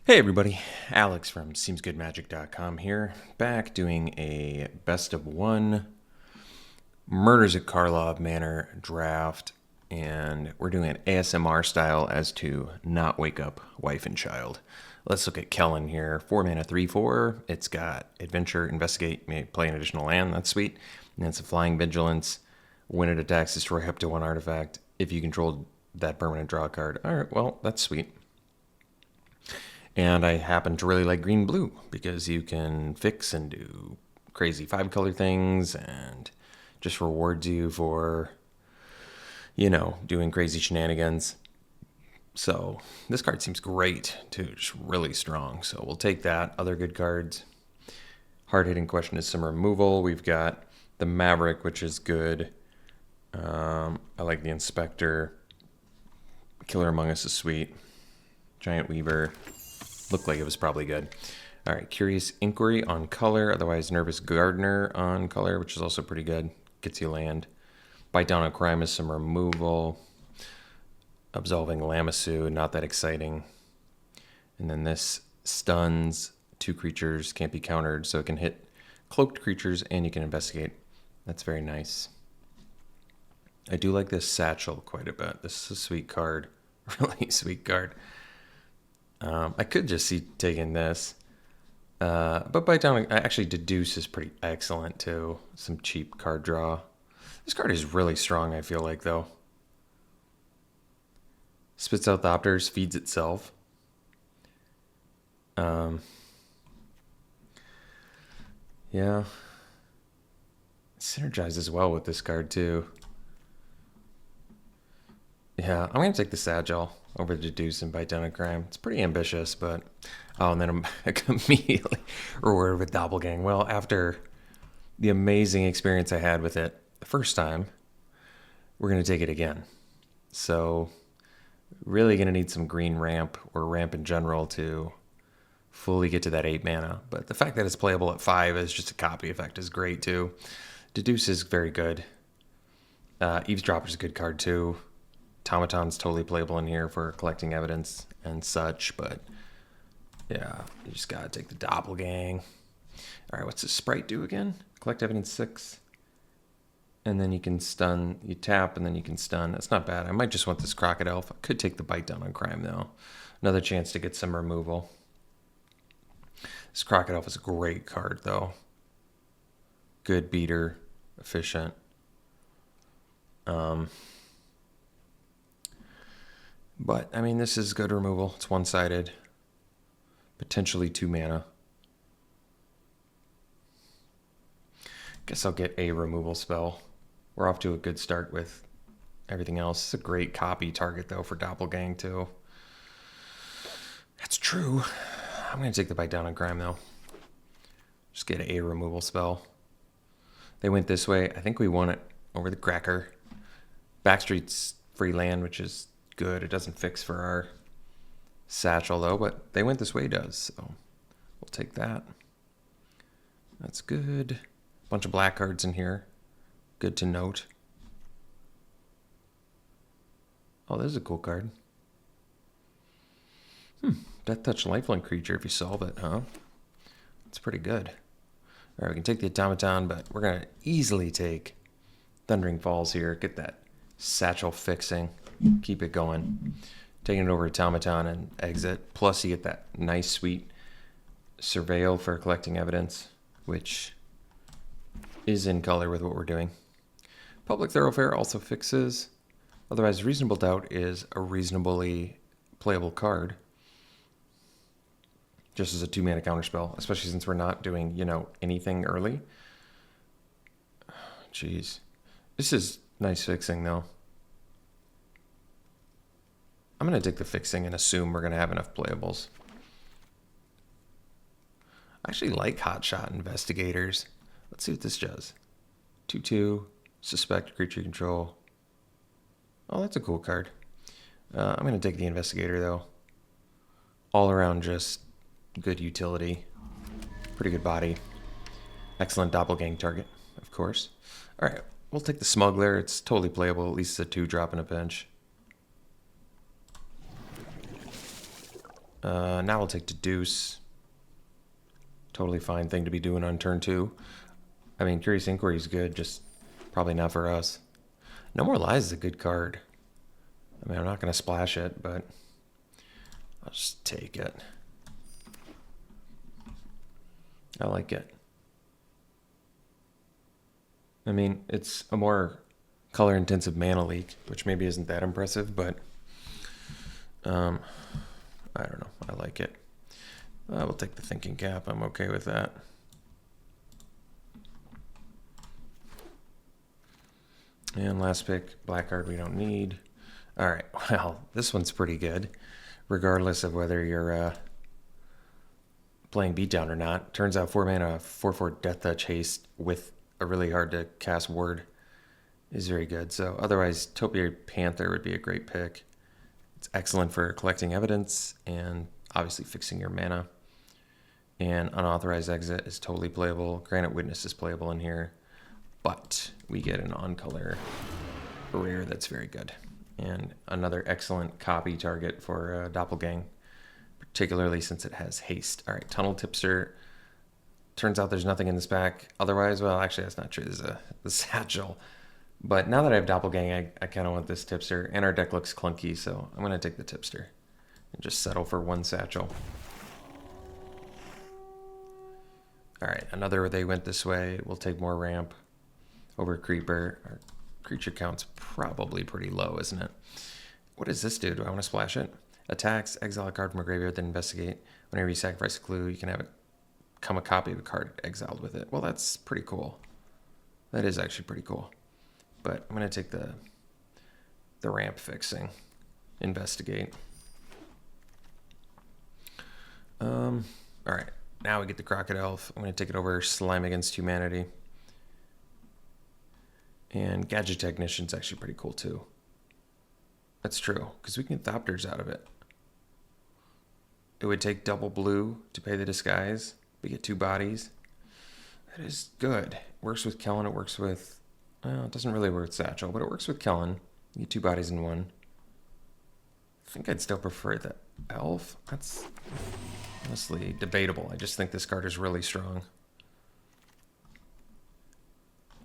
Hey everybody, Alex from SeemsGoodMagic.com here, back doing a best of one Murders at Karlov Manor draft, and we're doing an ASMR style as to not wake up wife and child. Let's look at Kellen here. 4 mana, 3/4. It's got Adventure, Investigate, may play an additional land. That's sweet. And it's a Flying Vigilance. When it attacks, destroy up to one artifact. If you control that permanent, draw a card. All right, well, that's sweet. And I happen to really like green-blue because you can fix and do crazy 5-color things and just rewards you for, doing crazy shenanigans. So this card seems great too, just really strong. So we'll take that. Other good cards. Hard-hitting question is some removal. We've got the Maverick, which is good. I like the Inspector. Killer Among Us is sweet. Giant Weaver. Looked like it was probably good. All right, Curious Inquiry on color, otherwise Nervous Gardener on color, which is also pretty good. Gets you land. Bite Down on Crime is some removal. Absolving Lamassu, not that exciting. And then this stuns 2 creatures, can't be countered, so it can hit cloaked creatures and you can investigate. That's very nice. I do like this Satchel quite a bit. This is a sweet card. Really sweet card. I could just see taking this. But Bite Down, actually Deduce is pretty excellent too. Some cheap card draw. This card is really strong, I feel like, though. Spits out Thopters, feeds itself. Yeah. Synergizes well with this card too. Yeah, I'm going to take the Satchel over the Deduce and Bite Down on Crime. It's pretty ambitious, but... Oh, and then I'm immediately rewarded with Doppelgang. Well, after the amazing experience I had with it the first time, we're going to take it again. So, really going to need some green ramp, or ramp in general, to fully get to that 8 mana. But the fact that it's playable at 5 as just a copy effect is great, too. Deduce is very good. Eavesdropper's a good card, too. Automaton's totally playable in here for collecting evidence and such, but yeah, you just gotta take the Doppelgang. All right, what's the Sprite do again? Collect evidence 6. And then you can stun, you tap, and then you can stun. That's not bad. I might just want this Crocodile. I could take the Bite Down on Crime, though. Another chance to get some removal. This Crocodile is a great card, though. Good beater, efficient. But, I mean, this is good removal. It's one-sided. Potentially 2 mana. Guess I'll get a removal spell. We're off to a good start with everything else. It's a great copy target, though, for Doppelgang, too. That's true. I'm going to take the Bite Down on Crime, though. Just get a removal spell. They went this way. I think we won it over the Cracker. Backstreet's free land, which is good. It doesn't fix for our Satchel, though, but they went this way does, so we'll take that. That's good. Bunch of black cards in here. Good to note. Oh, this is a cool card. Death Touch lifelink creature if you solve it, huh? That's pretty good. All right, we can take the Automaton, but we're going to easily take Thundering Falls here. Get that Satchel fixing. Keep it going. Taking it over Automaton and exit. Plus you get that nice, sweet Surveil for collecting evidence, which is in color with what we're doing. Public Thoroughfare also fixes. Otherwise, Reasonable Doubt is a reasonably playable card. Just as a 2-mana counterspell, especially since we're not doing, anything early. Jeez. This is nice fixing, though. I'm going to take the fixing and assume we're going to have enough playables. I actually like Hotshot Investigators. Let's see what this does. 2/2, suspect creature control. Oh, that's a cool card. I'm going to take the Investigator, though. All around just good utility. Pretty good body. Excellent Doppelgang target, of course. All right, we'll take the Smuggler. It's totally playable. At least it's a 2-drop in a pinch. Now we'll take Deduce. Totally fine thing to be doing on turn 2. I mean, Curious Inquiry is good, just probably not for us. No More Lies is a good card. I mean, I'm not going to splash it, but I'll just take it. I like it. I mean, it's a more color-intensive mana leak, which maybe isn't that impressive, but I don't know. I like it. We'll take the Thinking Cap. I'm okay with that. And last pick, black card we don't need. All right, well, this one's pretty good, regardless of whether you're playing Beatdown or not. Turns out 4 mana, 4/4 Death Touch Haste with a really hard to cast word is very good. So otherwise, Topiary Panther would be a great pick. It's excellent for collecting evidence and obviously fixing your mana. And Unauthorized Exit is totally playable. Granite Witness is playable in here. But we get an on-color rare that's very good. And another excellent copy target for Doppelgang, particularly since it has haste. All right, Tunnel Tipster. Turns out there's nothing in this pack. Otherwise, well, actually, that's not true. There's the Satchel. But now that I have Doppelgang, I kind of want this Tipster. And our deck looks clunky, so I'm going to take the Tipster and just settle for 1 Satchel. All right, another They Went This Way. We'll take more ramp over Creeper. Our creature count's probably pretty low, isn't it? What does this do? Do I want to splash it? Attacks, exile a card from a graveyard, then investigate. Whenever you sacrifice a clue, you can have it come a copy of a card exiled with it. Well, that's pretty cool. That is actually pretty cool. But I'm going to take the ramp fixing. Investigate. All right. Now we get the Crockett Elf. I'm going to take it over Slime Against Humanity. And Gadget Technician's actually pretty cool too. That's true, because we can get Thopters out of it. It would take double blue to pay the disguise. We get 2 bodies. That is good. Works with Kellen. It works with... Well, it doesn't really work with Satchel, but it works with Kellen. You get 2 bodies in 1. I think I'd still prefer the Elf. That's honestly debatable. I just think this card is really strong.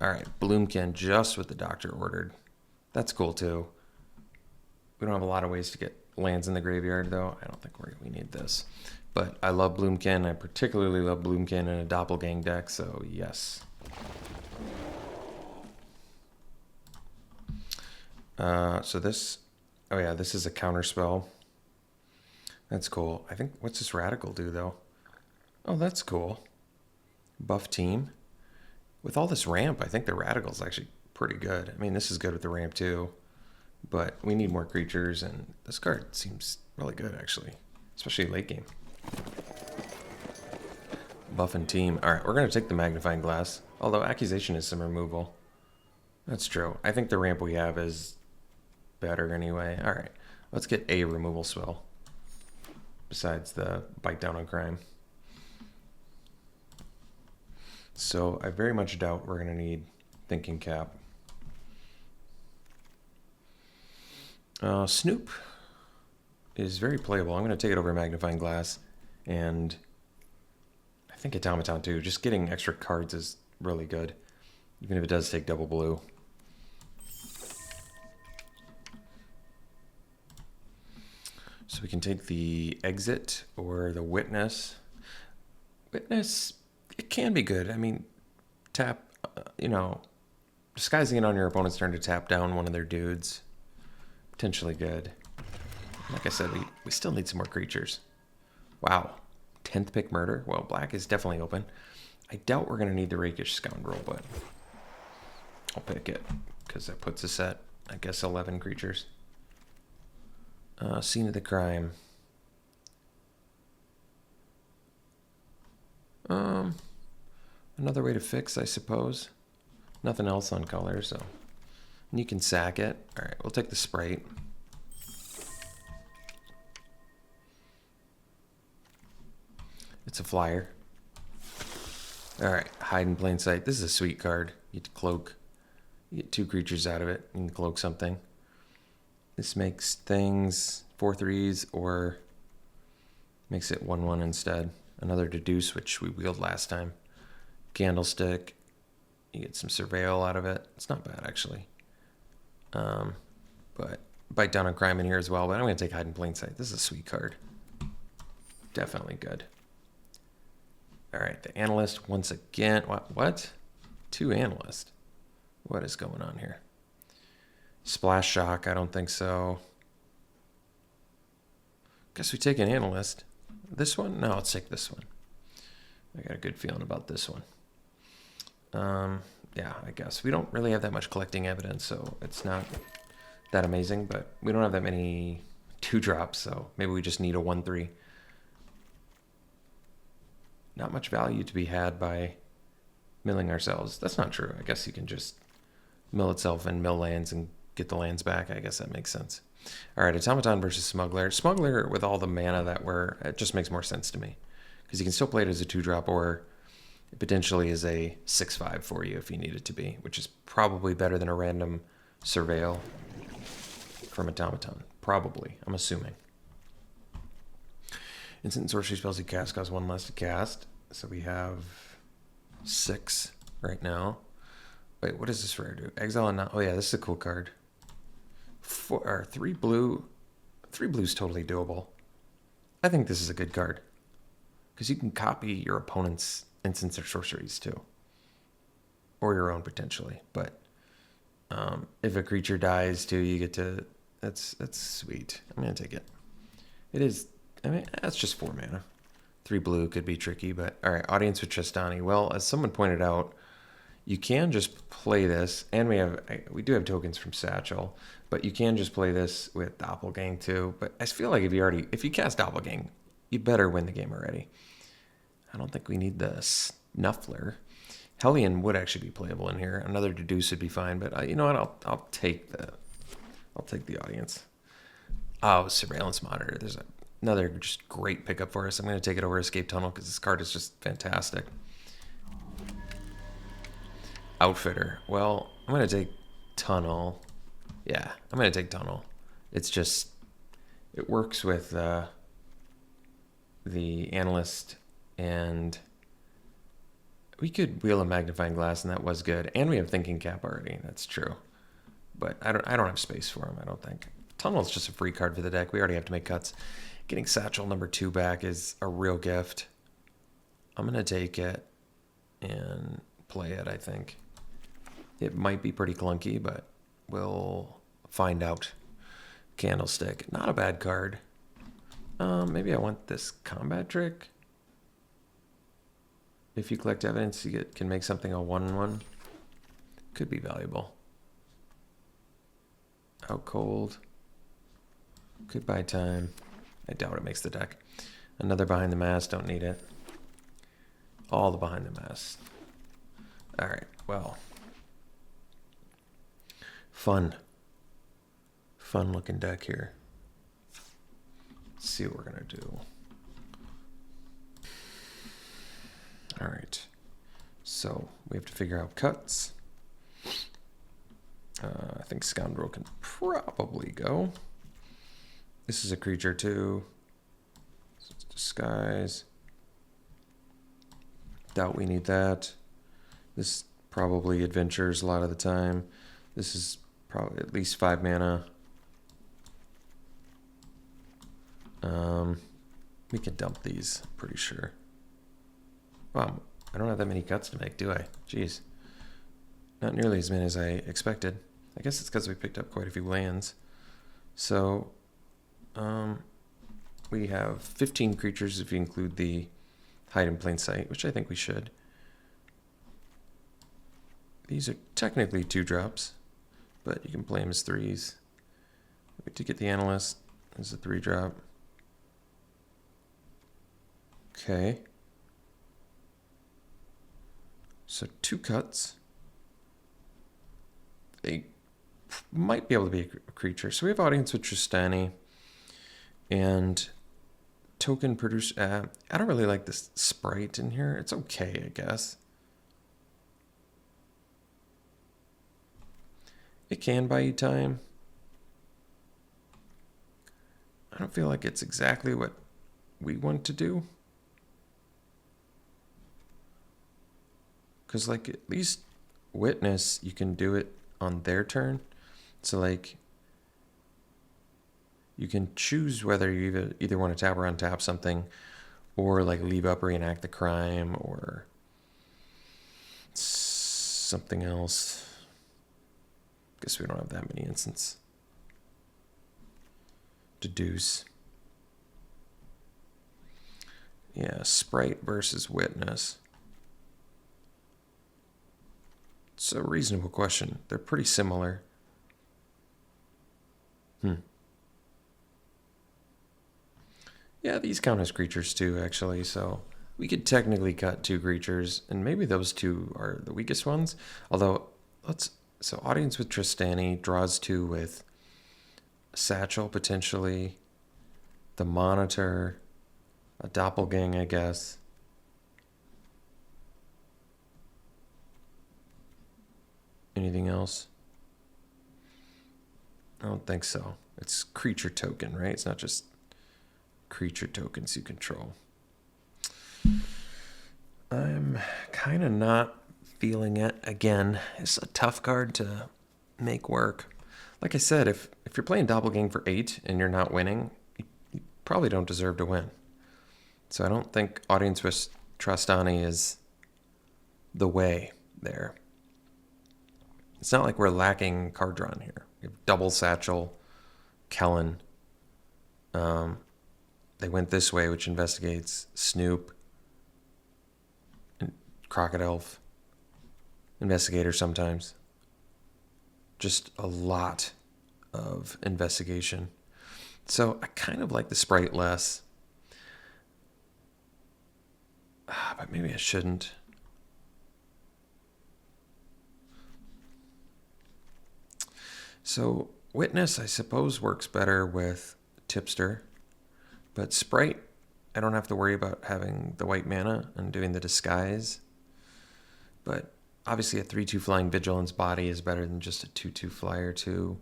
All right, Bloomkin just with the Doctor ordered. That's cool too. We don't have a lot of ways to get lands in the graveyard though. I don't think we need this. But I love Bloomkin. I particularly love Bloomkin in a Doppelgang deck, so yes. So this, oh yeah, this is a counter spell. That's cool. I think, what's this Radical do though? Oh, that's cool. Buff team. With all this ramp, I think the Radical's actually pretty good. I mean, this is good with the ramp too, but we need more creatures, and this card seems really good actually, especially late game. Buff and team. All right, we're going to take the Magnifying Glass, although Accusation is some removal. That's true. I think the ramp we have is better anyway. All right, let's get a removal spell besides the Bite Down on Crime. So I very much doubt we're going to need Thinking Cap. Snoop is very playable. I'm going to take it over Magnifying Glass, and I think Automaton too. Just getting extra cards is really good, even if it does take double blue. So we can take the Exit or the Witness. Witness, it can be good. I mean, tap, disguising it on your opponent's turn to tap down one of their dudes. Potentially good. Like I said, we still need some more creatures. Wow. 10th pick Murder? Well, black is definitely open. I doubt we're going to need the Rakish Scoundrel, but I'll pick it because that puts us at, I guess, 11 creatures. Scene of the Crime. Another way to fix, I suppose. Nothing else on color, so. And you can sack it. All right, we'll take the Sprite. It's a flyer. All right, Hide in Plain Sight. This is a sweet card. You get to cloak. You get 2 creatures out of it. You can cloak something. This makes things 4/3s or Makes it 1/1 instead. Another deduce, which we wheeled last time. Candlestick. You get some surveil out of it. It's not bad, actually. But bite down on crime in here as well. But I'm going to take hide in plain sight. This is a sweet card. Definitely good. All right, the analyst once again. What? 2 analysts. What is going on here? Splash shock. I don't think so. Guess we take an analyst. This one? No, let's take this one. I got a good feeling about this one. Yeah, I guess. We don't really have that much collecting evidence, so it's not that amazing, but we don't have that many 2-drops, so maybe we just need a 1/3. Not much value to be had by milling ourselves. That's not true. I guess you can just mill itself and mill lands and get the lands back. I guess that makes sense. All right, Automaton versus Smuggler. Smuggler, with all the mana that it just makes more sense to me. Because you can still play it as a 2-drop, or it potentially is a 6/5 for you if you need it to be, which is probably better than a random Surveil from Automaton. Probably, I'm assuming. Instant and sorcery spells you cast cost 1 less to cast. So we have 6 right now. Wait, what does this rare do? Exile and not. Oh yeah, this is a cool card. 3 blue. 3 blue is totally doable. I think this is a good card. Because you can copy your opponent's instants or sorceries too. Or your own potentially. But if a creature dies too, you get to... That's sweet. I'm going to take it. It is... I mean, that's just 4 mana. 3 blue could be tricky, but... Alright, Audience with Tristani. Well, as someone pointed out, you can just play this, and we do have tokens from Satchel, but you can just play this with Doppelgang too. But I feel like if you cast Doppelgang, you better win the game already. I don't think we need the Snuffler. Hellion would actually be playable in here. Another Deduce would be fine, but you know what? I'll take the Audience. Oh, Surveillance Monitor. There's another just great pickup for us. I'm going to take it over Escape Tunnel because this card is just fantastic. Outfitter. Well, I'm going to take Tunnel. Yeah, I'm going to take Tunnel. It's just, it works with the Analyst, and we could wheel a Magnifying Glass, and that was good. And we have Thinking Cap already. That's true. But I don't have space for him, I don't think. Tunnel is just a free card for the deck. We already have to make cuts. Getting Satchel number 2 back is a real gift. I'm going to take it and play it, I think. It might be pretty clunky, but we'll find out. Candlestick. Not a bad card. Maybe I want this Combat Trick. If you collect evidence, you can make something a 1/1. Could be valuable. Out Cold. Could buy time. I doubt it makes the deck. Another Behind the Mask. Don't need it. All the Behind the Mask. All right. Well. Fun looking deck here. Let's see what we're going to do. All right. So we have to figure out cuts. I think Scoundrel can probably go. This is a creature too. So it's Disguise. Doubt we need that. This probably adventures a lot of the time. This is probably at least 5 mana. We can dump these, pretty sure. Wow, I don't have that many cuts to make, do I? Jeez. Not nearly as many as I expected. I guess it's because we picked up quite a few lands. So, we have 15 creatures if you include the Hide in Plain Sight, which I think we should. These are technically 2-drops, but you can play them as 3s. We did get the Analyst as a 3-drop. Okay. So 2 cuts. They might be able to be a creature. So we have Audience with Tristani and token produce. I don't really like this sprite in here. It's okay, I guess. It can buy you time. I don't feel like it's exactly what we want to do. Because, like, at least Witness, you can do it on their turn. So, like, you can choose whether you either want to tap or untap something, or, like, leave up, reenact the crime, or something else. Guess we don't have that many instances. Deduce. Yeah, Sprite versus Witness. It's a reasonable question. They're pretty similar. Yeah, these count as creatures too, actually, so we could technically cut 2 creatures, and maybe those 2 are the weakest ones. Although, so Audience with Tristani draws 2 with Satchel, potentially, the Monitor, a Doppelgang, I guess. Anything else? I don't think so. It's creature token, right? It's not just creature tokens you control. I'm kind of not feeling it. Again, it's a tough card to make work. Like I said, if you're playing Doppelgang for 8 and you're not winning, you probably don't deserve to win. So I don't think Audience with Tristani is the way there. It's not like we're lacking card drawn here. We have double Satchel, Kellen. They went this way, which investigates Snoop, and Crocodile, Investigator sometimes. Just a lot of investigation. So I kind of like the Sprite less. But maybe I shouldn't. So Witness, I suppose, works better with Tipster. But Sprite, I don't have to worry about having the white mana and doing the disguise. But obviously a 3/2 flying Vigilance Body is better than just a 2/2 flyer too.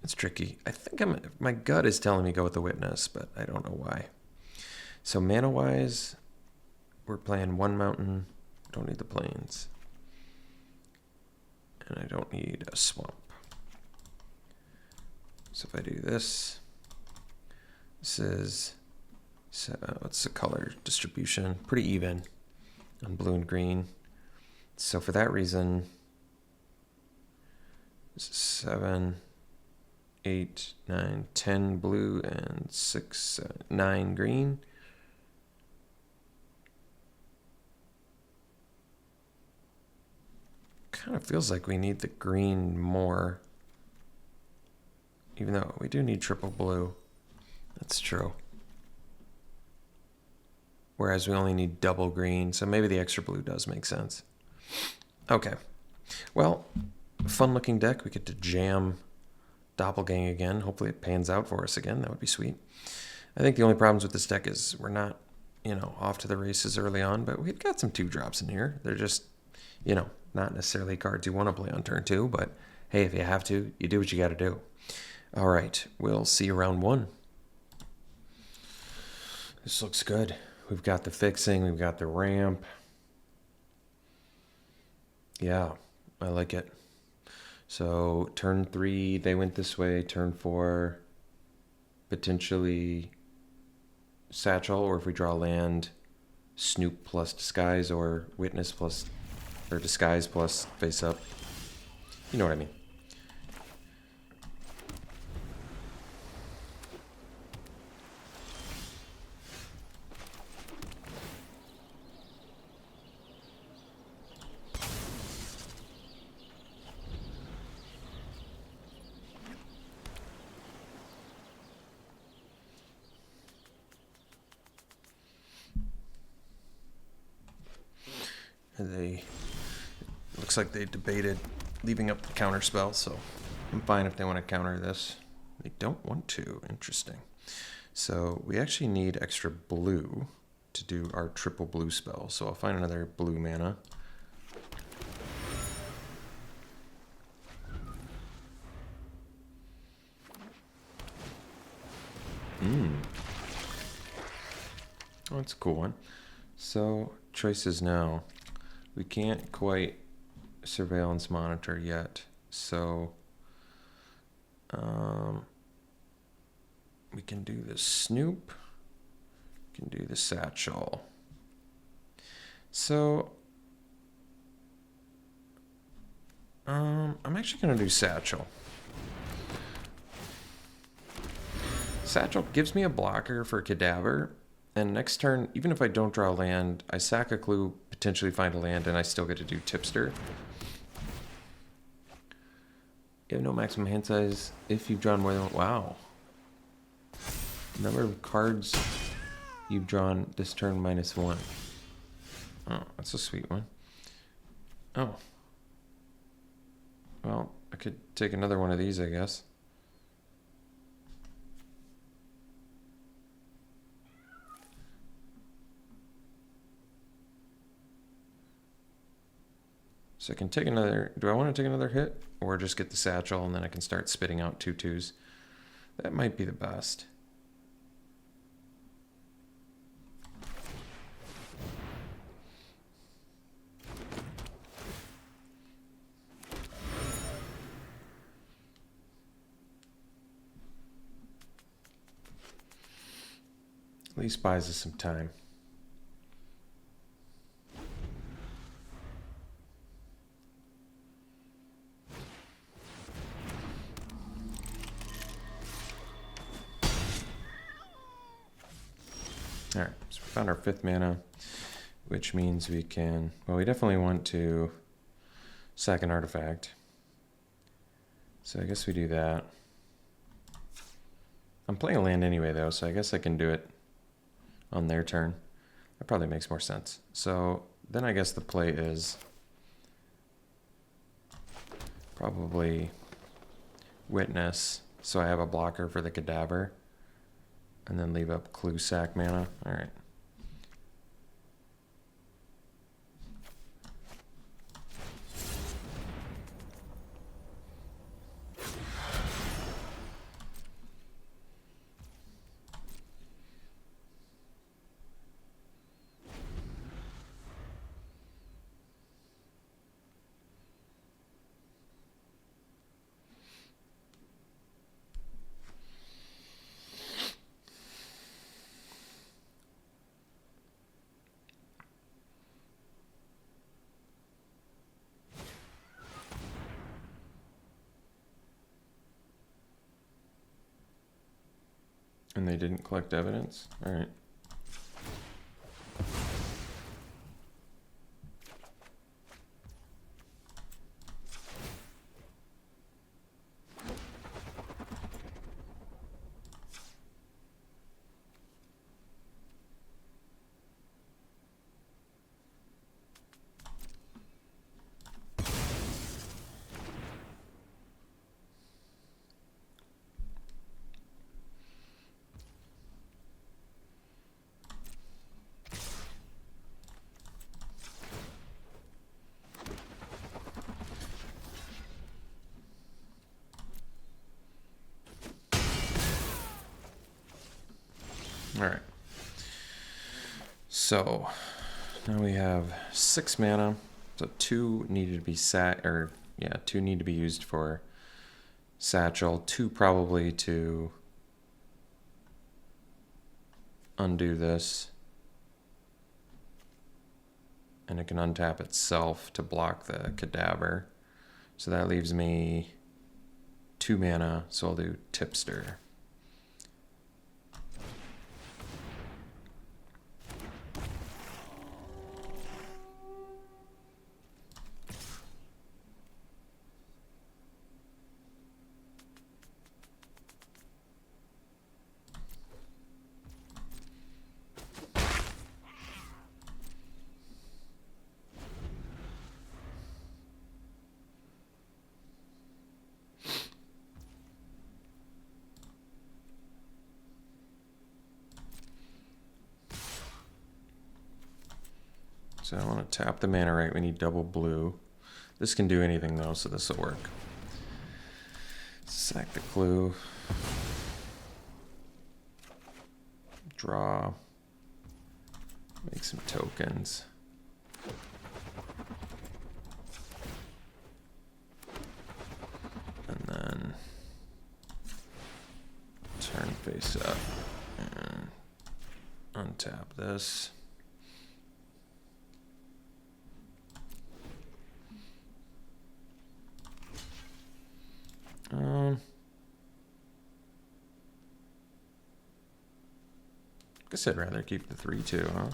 It's tricky. I think my gut is telling me go with the Witness, but I don't know why. So mana-wise, we're playing 1 mountain. Don't need the plains. And I don't need a swamp. So if I do this, this is, what's the color distribution? Pretty even on blue and green. So for that reason, this is 7, 8, 9, 10 blue and 6, 7, 9 green. Kind of feels like we need the green more, even though we do need triple blue. That's true. Whereas we only need double green, so maybe the extra blue does make sense. Okay. Well, fun looking deck. We get to jam Doppelgang again. Hopefully it pans out for us again. That would be sweet. I think the only problems with this deck is we're not, off to the races early on, but we've got some 2-drops in here. They're just, not necessarily cards you want to play on turn 2, but hey, if you have to, you do what you got to do. All right, we'll see you round 1. This looks good. We've got the fixing, we've got the ramp. Yeah, I like it. So turn 3, they went this way. Turn 4, potentially Satchel, or if we draw land, Snoop plus Disguise, or Witness plus, or Disguise plus face up. You know what I mean. Looks like they debated leaving up the counter spell, so I'm fine if they want to counter this. They don't want to. Interesting. So we actually need extra blue to do our triple blue spell, so I'll find another blue mana. Oh, that's a cool one. So, choices now. We can't quite surveillance monitor yet. So, we can do the snoop. We can do the satchel. So, I'm actually going to do satchel. Satchel gives me a blocker for Cadaver, and next turn, even if I don't draw a land, I sack a clue, potentially find a land, and I still get to do tipster. You have no maximum hand size if you've drawn more than one. Wow. Number of cards you've drawn this turn -1. Oh, that's a sweet one. Oh. Well, I could take another one of these, I guess. So I can take another, do I want to take another hit? Or just get the satchel and then I can start spitting out 2/2s? That might be the best. At least buys us some time. All right, so we found our 5th mana, which means we can, well, we definitely want to sack an artifact. So I guess we do that. I'm playing a land anyway, though, so I guess I can do it on their turn. That probably makes more sense. So then I guess the play is probably Witness, so I have a blocker for the Cadaver. And then leave up clue sack mana. All right. And they didn't collect evidence? All right. All right. So now we have 6 mana. So 2 needed to be two need to be used for satchel. 2 probably to undo this. And it can untap itself to block the Cadaver. So that leaves me 2 mana, so I'll do tipster. So I want to tap the mana right. We need double blue. This can do anything though, so this will work. Sack the clue. draw, make some tokens. And then turn face up and untap this. I guess I'd rather keep the 3/2, huh?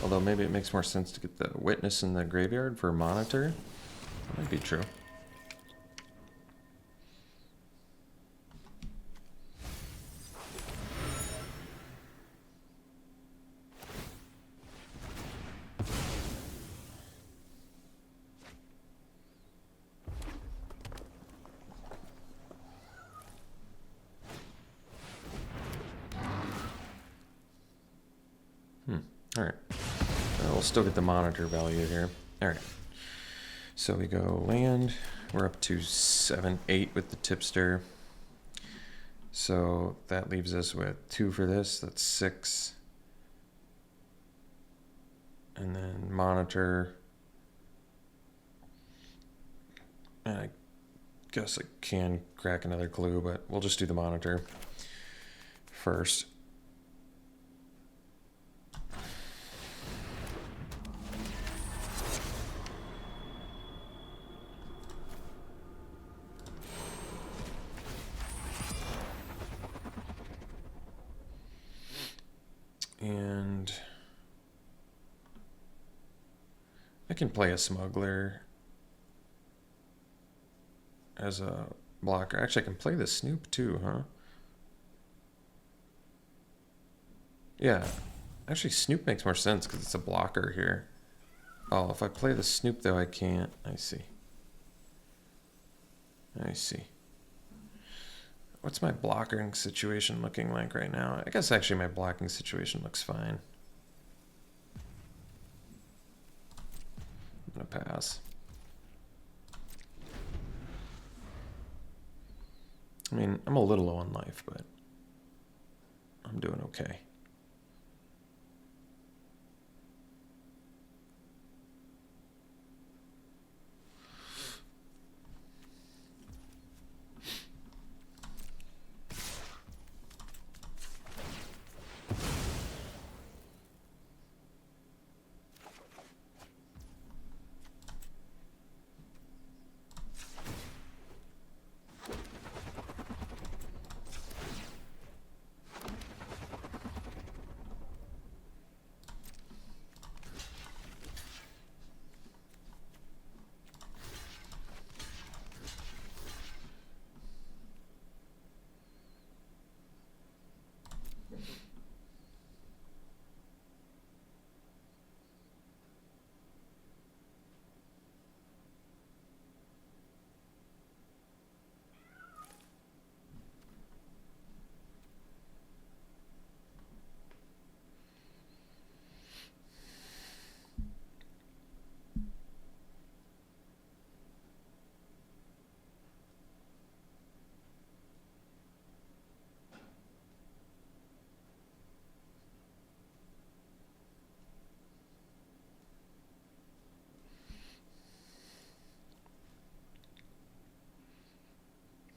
Although maybe it makes more sense to get the witness in the graveyard for monitor. That might be true. All right. We'll still get the monitor value here. All right. So we go land. We're up to 7/8 with the tipster. So that leaves us with 2 for this. That's 6. And then monitor. And I guess I can crack another clue, but we'll just do the monitor first. And I can play a smuggler as a blocker. Actually, I can play the Snoop too, huh? Yeah. Actually, Snoop makes more sense because it's a blocker here. Oh, if I play the Snoop, though, I can't. I see. I see. What's my blocking situation looking like right now? I guess actually my blocking situation looks fine. I'm gonna pass. I mean, I'm a little low on life, but I'm doing okay.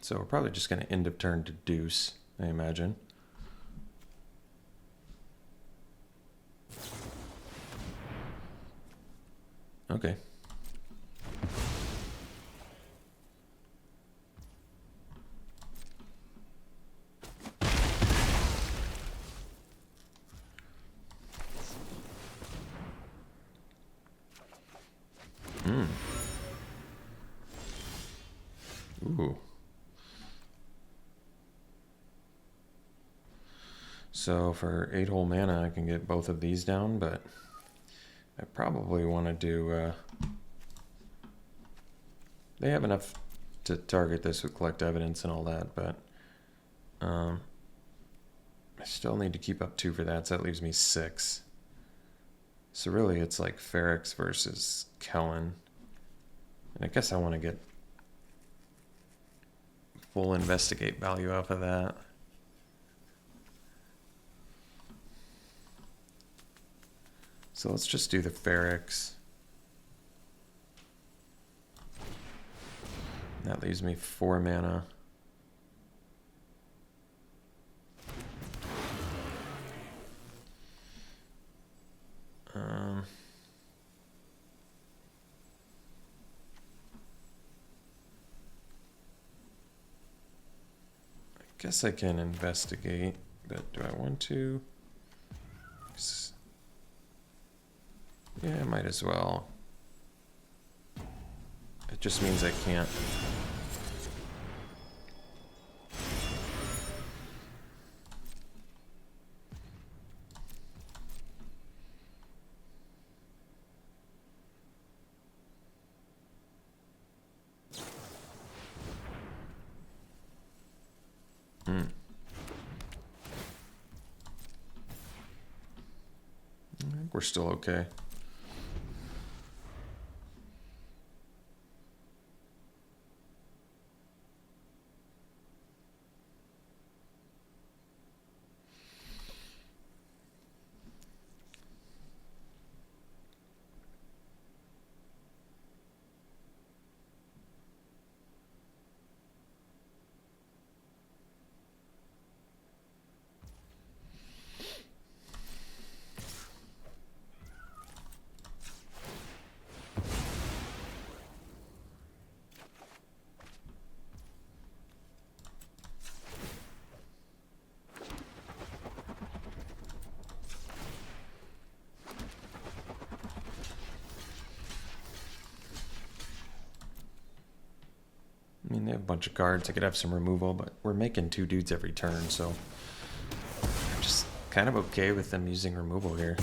So we're probably just going to end of turn to deuce, I imagine. Okay. Ooh. So for 8-hole mana, I can get both of these down, but I probably want to do... they have enough to target this with collect evidence and all that, but I still need to keep up 2 for that, so that leaves me 6. So really it's like Ferrex versus Kellen. And I guess I want to get full investigate value off of that. So let's just do the Ferrex. That leaves me 4 mana. I guess I can investigate, but do I want to? Yeah, I might as well. It just means I can't. I think we're still okay. I mean, they have a bunch of cards. I could have some removal, but we're making 2 dudes every turn, so I'm just kind of okay with them using removal here.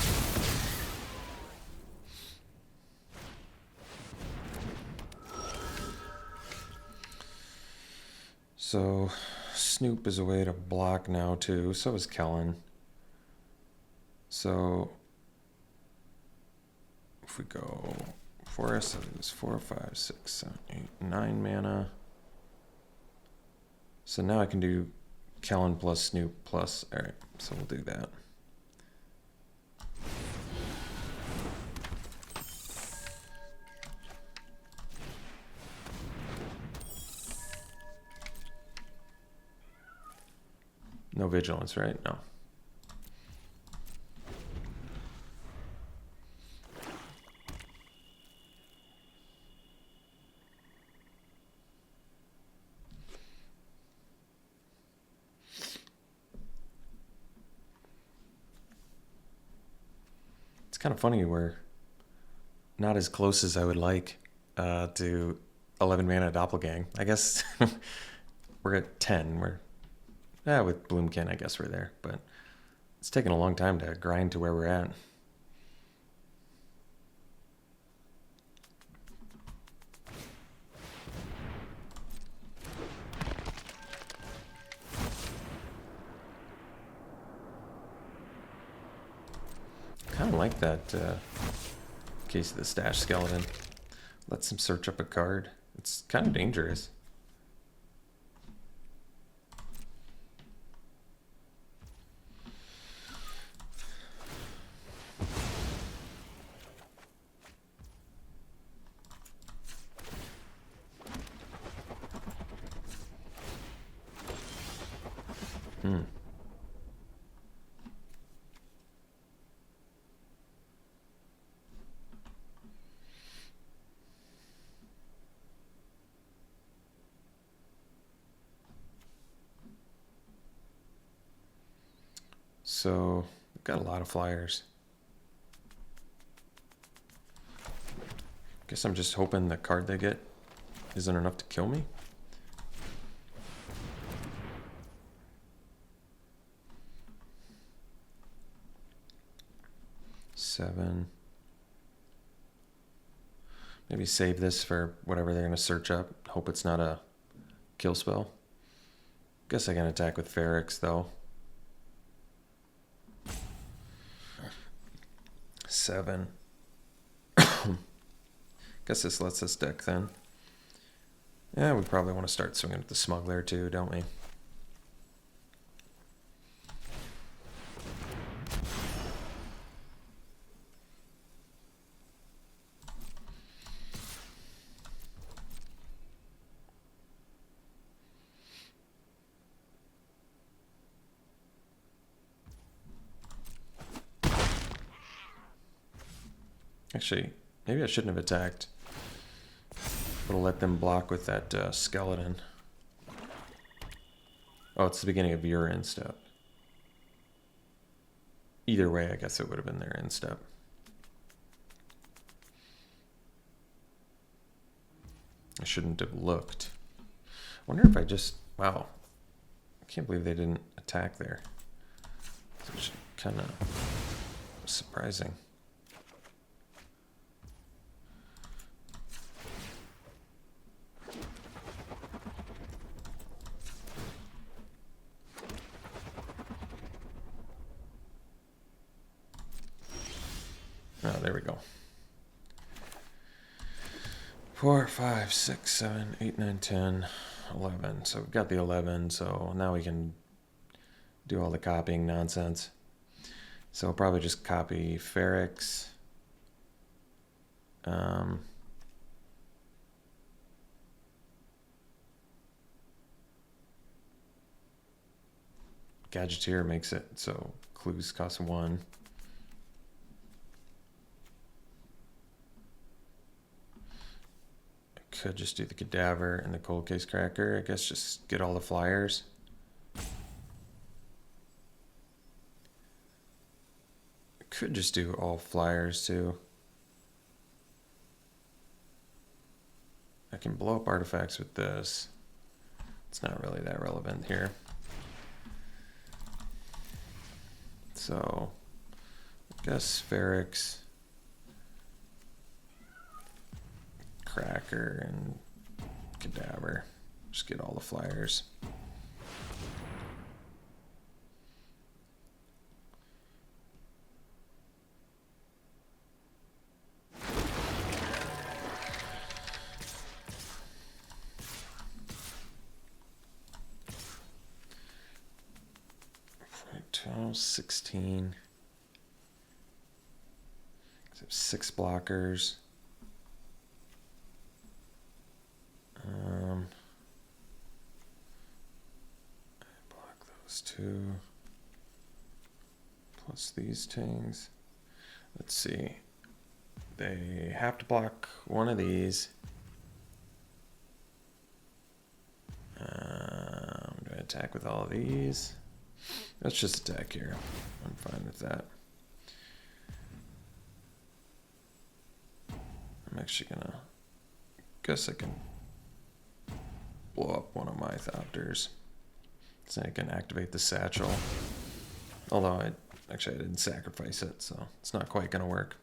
So Snoop is a way to block now too. So is Kellen. So if we go Forest, it's 4, 5, 6, 7, 8, 9 mana. So now I can do Kellen plus Snoop plus. All right, so we'll do that. No vigilance, right? No. It's kind of funny, we're not as close as I would like to 11 mana Doppelgang. I guess we're at 10. With Bloomkin, I guess we're there, but it's taken a long time to grind to where we're at. Kind of like that case of the Stash Skeleton. Lets him search up a card. It's kind of dangerous. So, we've got a lot of flyers. Guess I'm just hoping the card they get isn't enough to kill me. Seven. Maybe save this for whatever they're going to search up. Hope it's not a kill spell. Guess I can attack with Ferrex though. 7. Guess this lets us deck then. Yeah, we probably want to start swinging with the Smuggler too, don't we? Actually, maybe I shouldn't have attacked. It'll let them block with that skeleton. Oh, it's the beginning of your end step. Either way, I guess it would have been their end step. I shouldn't have looked. I wonder if I just... Wow. I can't believe they didn't attack there. It's kind of surprising. Oh, there we go. 4, 5, 6, 7, 8, 9, 10, 11. So we've got the 11, so now we can do all the copying nonsense. So I'll probably just copy Ferrex. Gadgeteer makes it so clues cost 1. Could just do the Cadaver and the Cold Case Cracker. I guess just get all the flyers. Could just do all flyers too. I can blow up artifacts with this. It's not really that relevant here. So, I guess Ferrex, Cracker, and Cadaver. Just get all the flyers. Total 16. 6 blockers. Block those 2. Plus these things. Let's see. They have to block one of these. I'm going to attack with all of these. Let's just attack here. I'm fine with that. I'm actually gonna guess I can blow up one of my Thopters. So I can activate the satchel. Although I didn't sacrifice it, so it's not quite gonna work.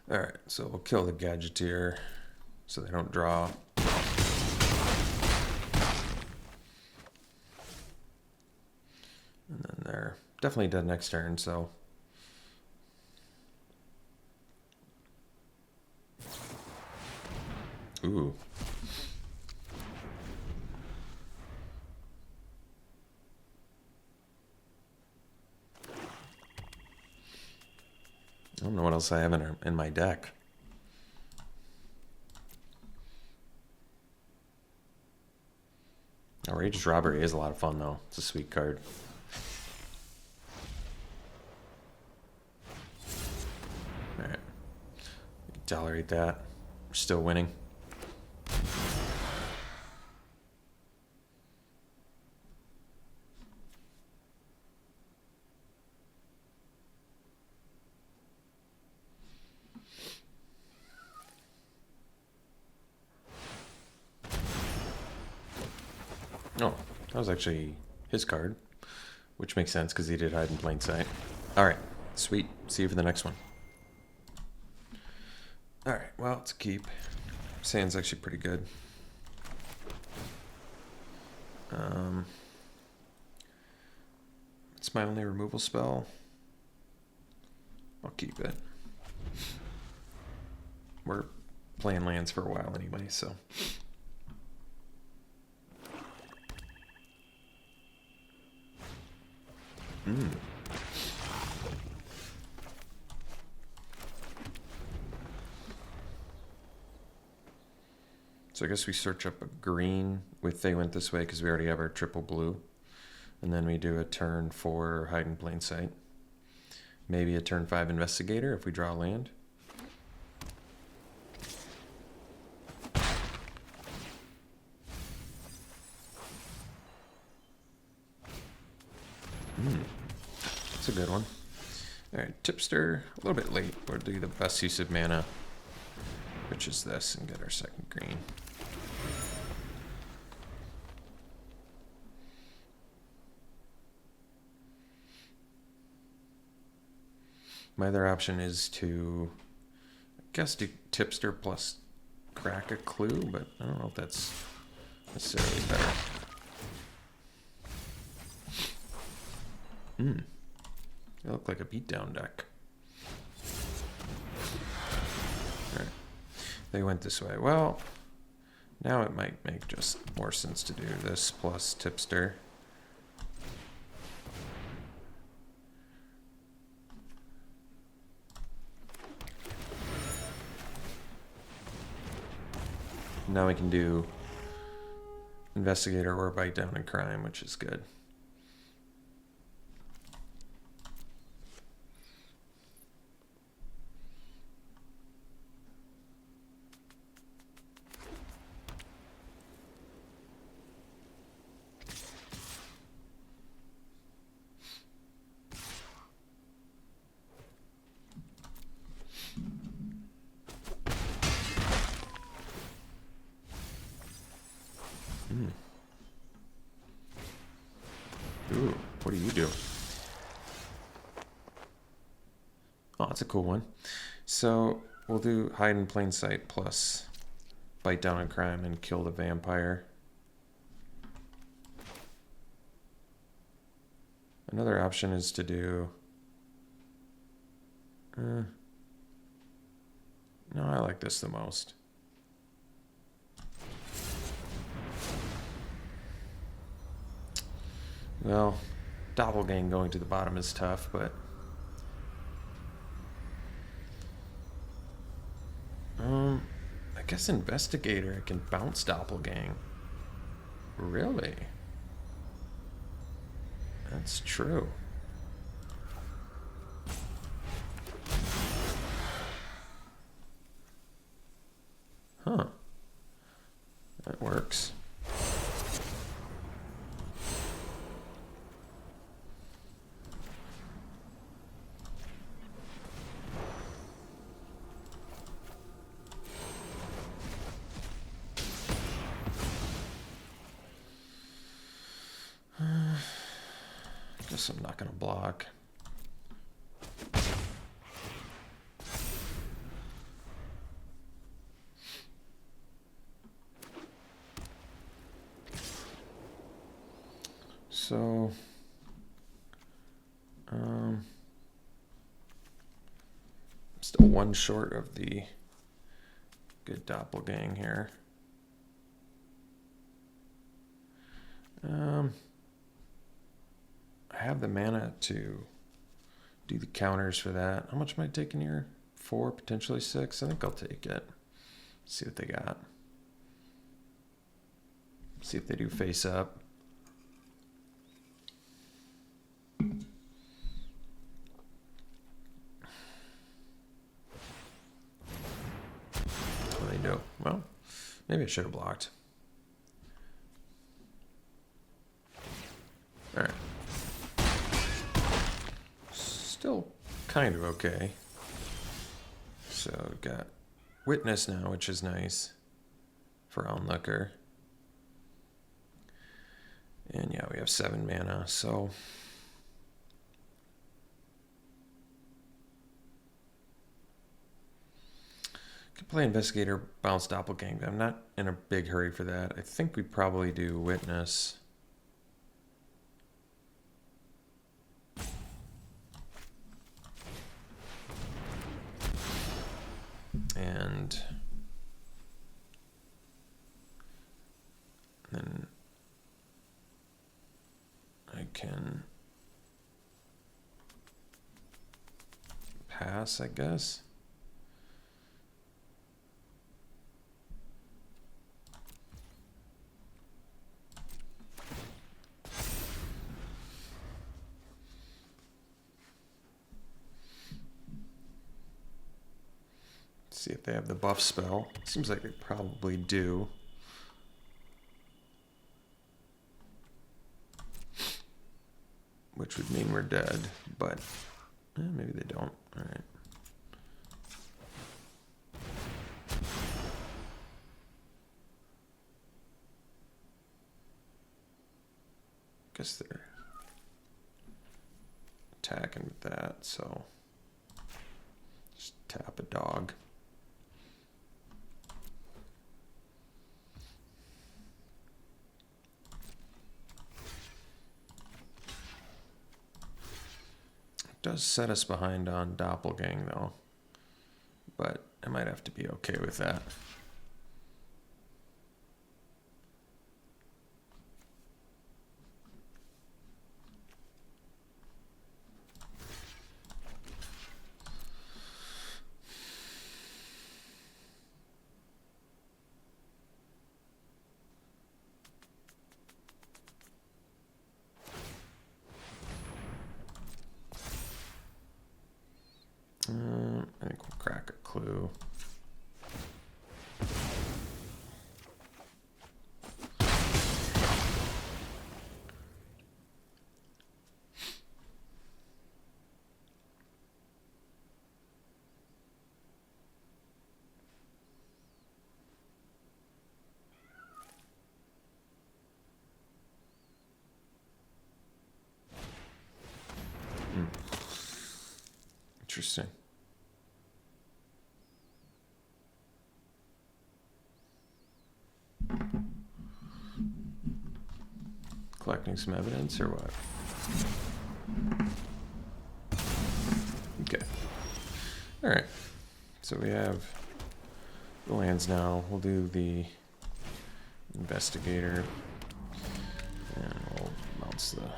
Alright, so we'll kill the Gadgeteer so they don't draw. And then they're definitely dead next turn, so. Ooh. I don't know what else I have in my deck. Outrageous Robbery is a lot of fun, though. It's a sweet card. Alright. Tolerate that. We're still winning. That was actually his card, which makes sense because he did hide in plain sight. All right, sweet. See you for the next one. All right, well, it's a keep. Sand's actually pretty good. It's my only removal spell. I'll keep it. We're playing lands for a while anyway, so. So I guess we search up a green with They Went This Way because we already have our triple blue. And then we do a turn 4 Hide in Plain Sight. Maybe a turn 5 Investigator if we draw a land. That's a good one. All right, Tipster, a little bit late. We'll do the best use of mana, which is this, and get our second green. My other option is to, I guess, do Tipster plus crack a clue, but I don't know if that's necessarily better. They look like a beatdown deck. All right. They Went This Way. Well, now it might make just more sense to do this plus Tipster. Now we can do Investigator or Bite Down in Crime, which is good. Ooh, what do you do? Oh, that's a cool one. So we'll do Hide in Plain Sight plus Bite Down in Crime and kill the vampire. Another option is to do... no, I like this the most. Well, Doppelgang going to the bottom is tough, but... I guess Investigator, I can bounce Doppelgang. Really? That's true. Huh. That works. Guess I'm not gonna block. So, still one short of the good Doppelgang here. I have the mana to do the counters for that. How much am I taking here? 4, potentially 6. I think I'll take it. See what they got. See if they do face up. What do they do? Well, maybe I should have blocked. All right. Still kind of okay. So we've got Witness now, which is nice for Onlooker. And yeah, we have 7 mana, so could play Investigator, bounce Doppelgang. I'm not in a big hurry for that. I think we probably do Witness. And then I can pass, I guess. See if they have the buff spell. Seems like they probably do. Which would mean we're dead, but maybe they don't. All right. Guess they're attacking with that, so just tap a dog. Does set us behind on Doppelgang though, but I might have to be okay with that. I think we'll crack a clue. Interesting. Collecting some evidence or what? Okay. All right. So we have the lands now. We'll do the Investigator. And we'll bounce the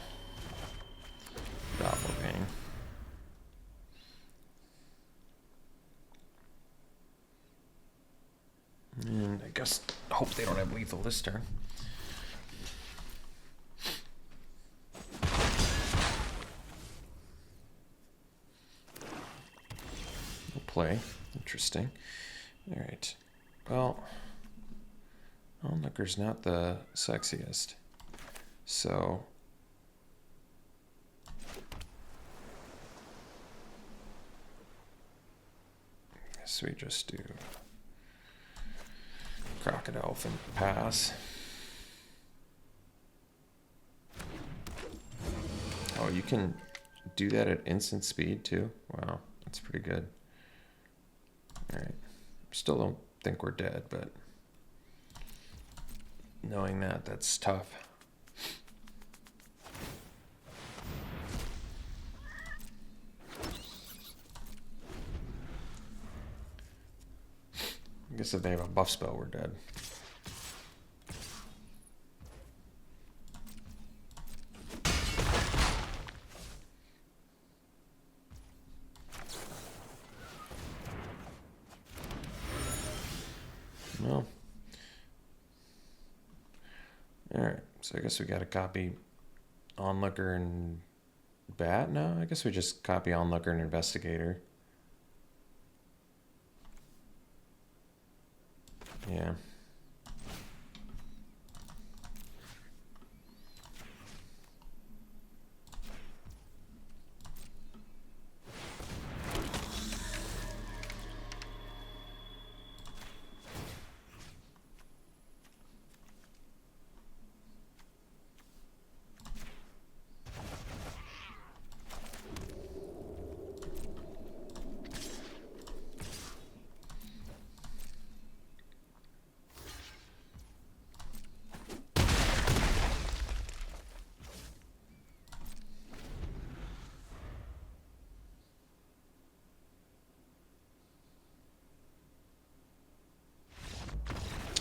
Doppelgang. And I guess hope they don't have lethal this turn. We'll play. Interesting. All right. Well, Onlooker's not the sexiest. So I guess we just do Crocodile and pass. Oh, you can do that at instant speed too? Wow, that's pretty good. All right. Still don't think we're dead, but knowing that, that's tough. I guess if they have a buff spell, we're dead. Well, all right. So I guess we got to copy Onlooker and Bat now. I guess we just copy Onlooker and Investigator. Yeah.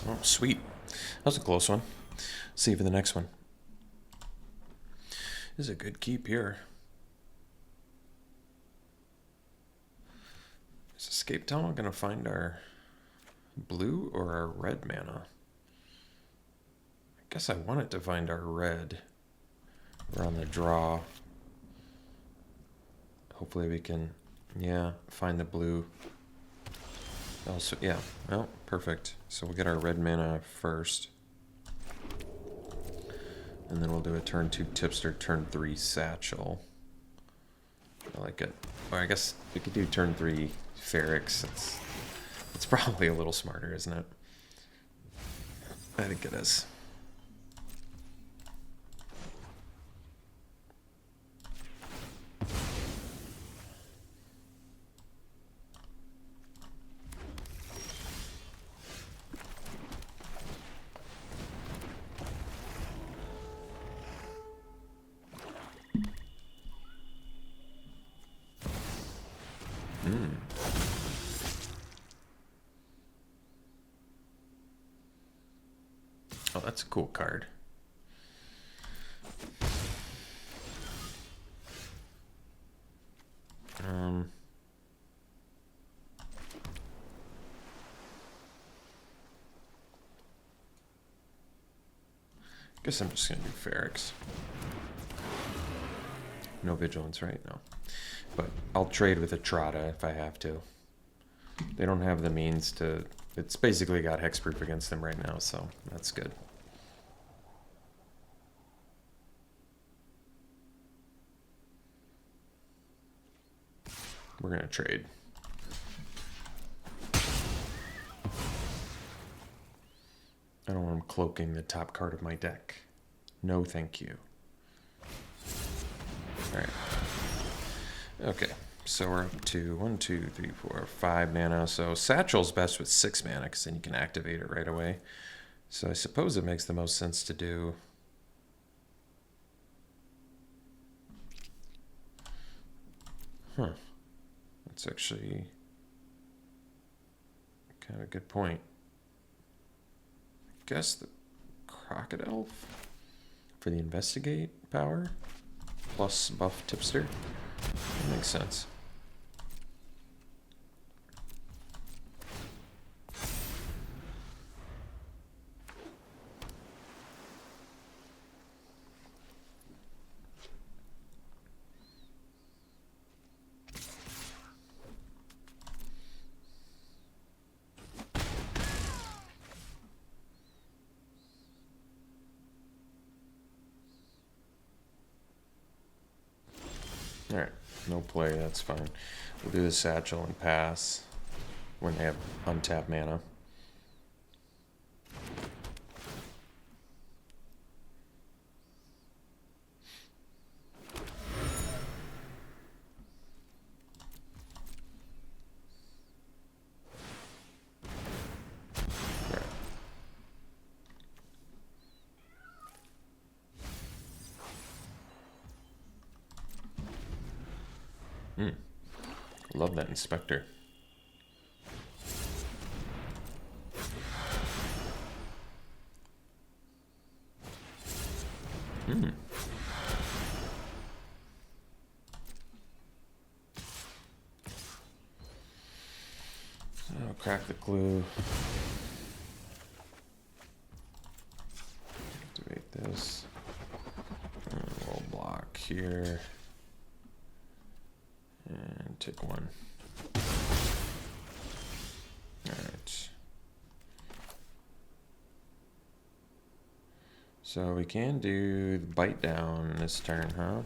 Oh, sweet. That was a close one. See you for the next one. This is a good keep here. Is Escape Tunnel going to find our blue or our red mana? I guess I want it to find our red. We're on the draw. Hopefully we can, yeah, find the blue. Also, yeah, well, perfect. So we'll get our red mana first. And then we'll do a turn 2 tipster, turn 3 satchel. I like it. Or I guess we could do turn 3 Ferrix. It's probably a little smarter, isn't it? I think it is. Oh, that's a cool card. Guess I'm just gonna do Ferrix. No vigilance, right? No. But I'll trade with a Trotta if I have to. They don't have the means to... It's basically got hexproof against them right now, so that's good. We're gonna trade. I don't want him cloaking the top card of my deck. No, thank you. All right. Okay, so we're up to 1, 2, 3, 4, 5 mana. So Satchel's best with 6 mana, because then you can activate it right away. So I suppose it makes the most sense to do... Huh. That's actually kind of a good point. I guess the Crocodile for the Investigate power plus buff Tipster. That makes sense. Alright, no play, that's fine. We'll do the Satchel and pass when they have untapped mana. Love that Inspector. I'll crack the glue. Activate this. And we'll block here. And take one. Alright. So we can do the bite down this turn, huh?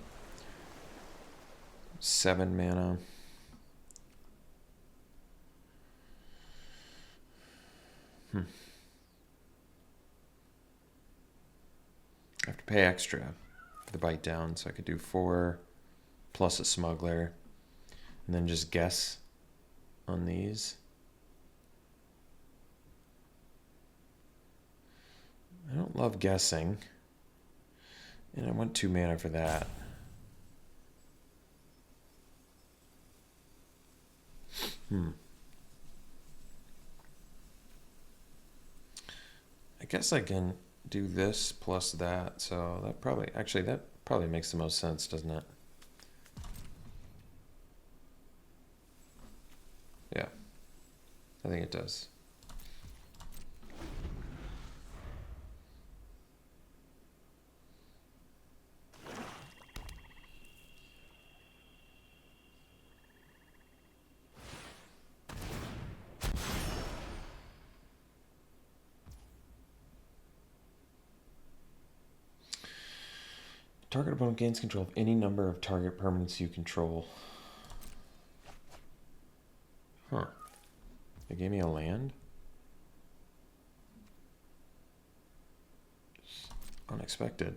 7 mana. I have to pay extra for the bite down, so I could do 4 plus a smuggler. And then just guess on these. I don't love guessing. And I want 2 mana for that. guess I can do this plus that, so that probably makes the most sense, doesn't it? Yeah, I think it does. Target opponent gains control of any number of target permanents you control. Huh. They gave me a land? Unexpected.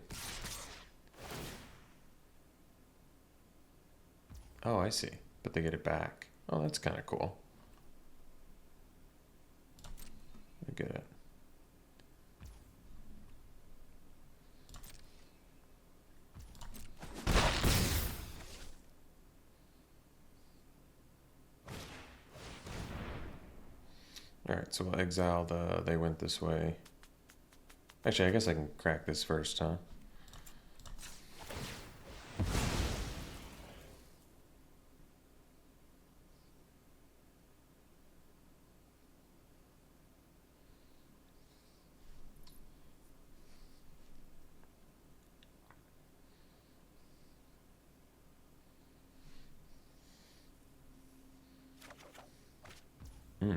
Oh, I see. But they get it back. Oh, that's kind of cool. I get it. Alright, so we'll exile they went this way. Actually, I guess I can crack this first, huh? Hmm.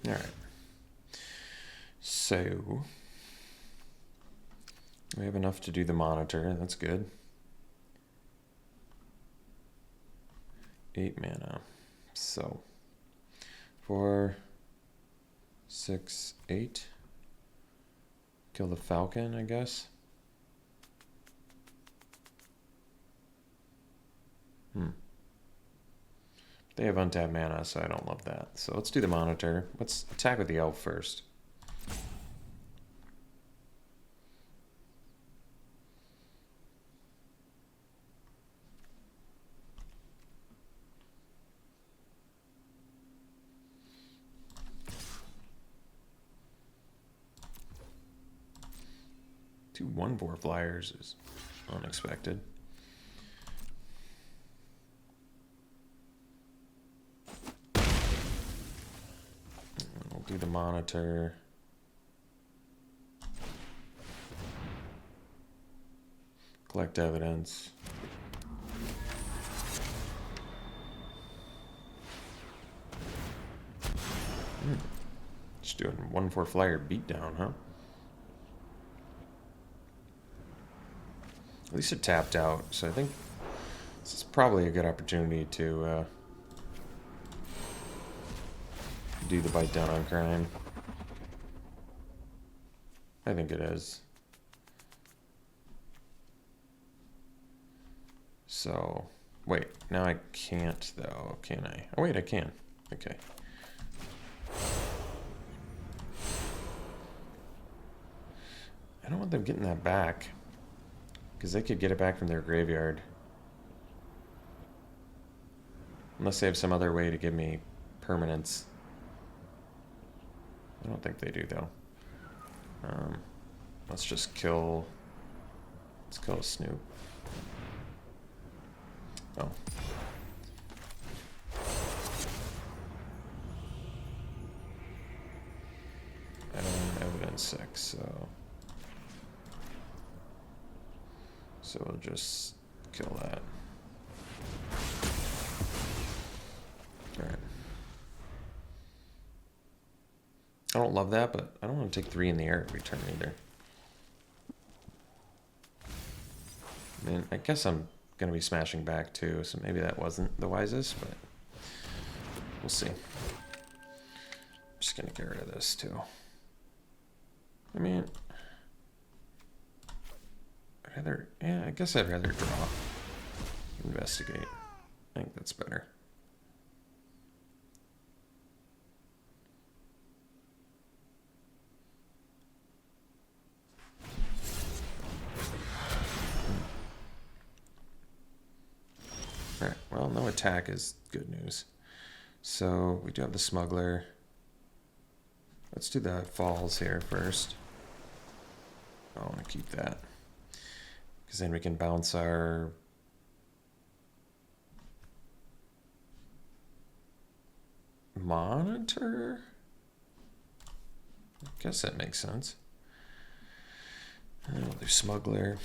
Alright. So we have enough to do the monitor, that's good. 8 mana. So 4, 6, 8. Kill the falcon, I guess. They have untapped mana, so I don't love that. So let's do the monitor. Let's attack with the elf first. Two 1/4 flyers is unexpected. We'll do the monitor. Collect evidence. Just doing 1/4 flyer beatdown, huh? At least it tapped out, so I think this is probably a good opportunity to do the bite down on crime. I think it is. So, wait, now I can't though, can I? Oh wait, I can. Okay. I don't want them getting that back, because they could get it back from their graveyard. Unless they have some other way to give me permanence. I don't think they do though. Let's just kill. Let's kill a Snoop. Oh. And evidence 6, so we'll just kill that. Alright. I don't love that, but I don't want to take 3 in the air every turn either. I mean, I guess I'm going to be smashing back too, so maybe that wasn't the wisest, but we'll see. I'm just going to get rid of this too. I mean, Yeah, I guess I'd rather draw. Investigate. I think that's better. Alright, well, no attack is good news. So we do have the smuggler. Let's do the falls here first. I want to keep that. Because then we can bounce our monitor? I guess that makes sense. And then we'll do smuggler.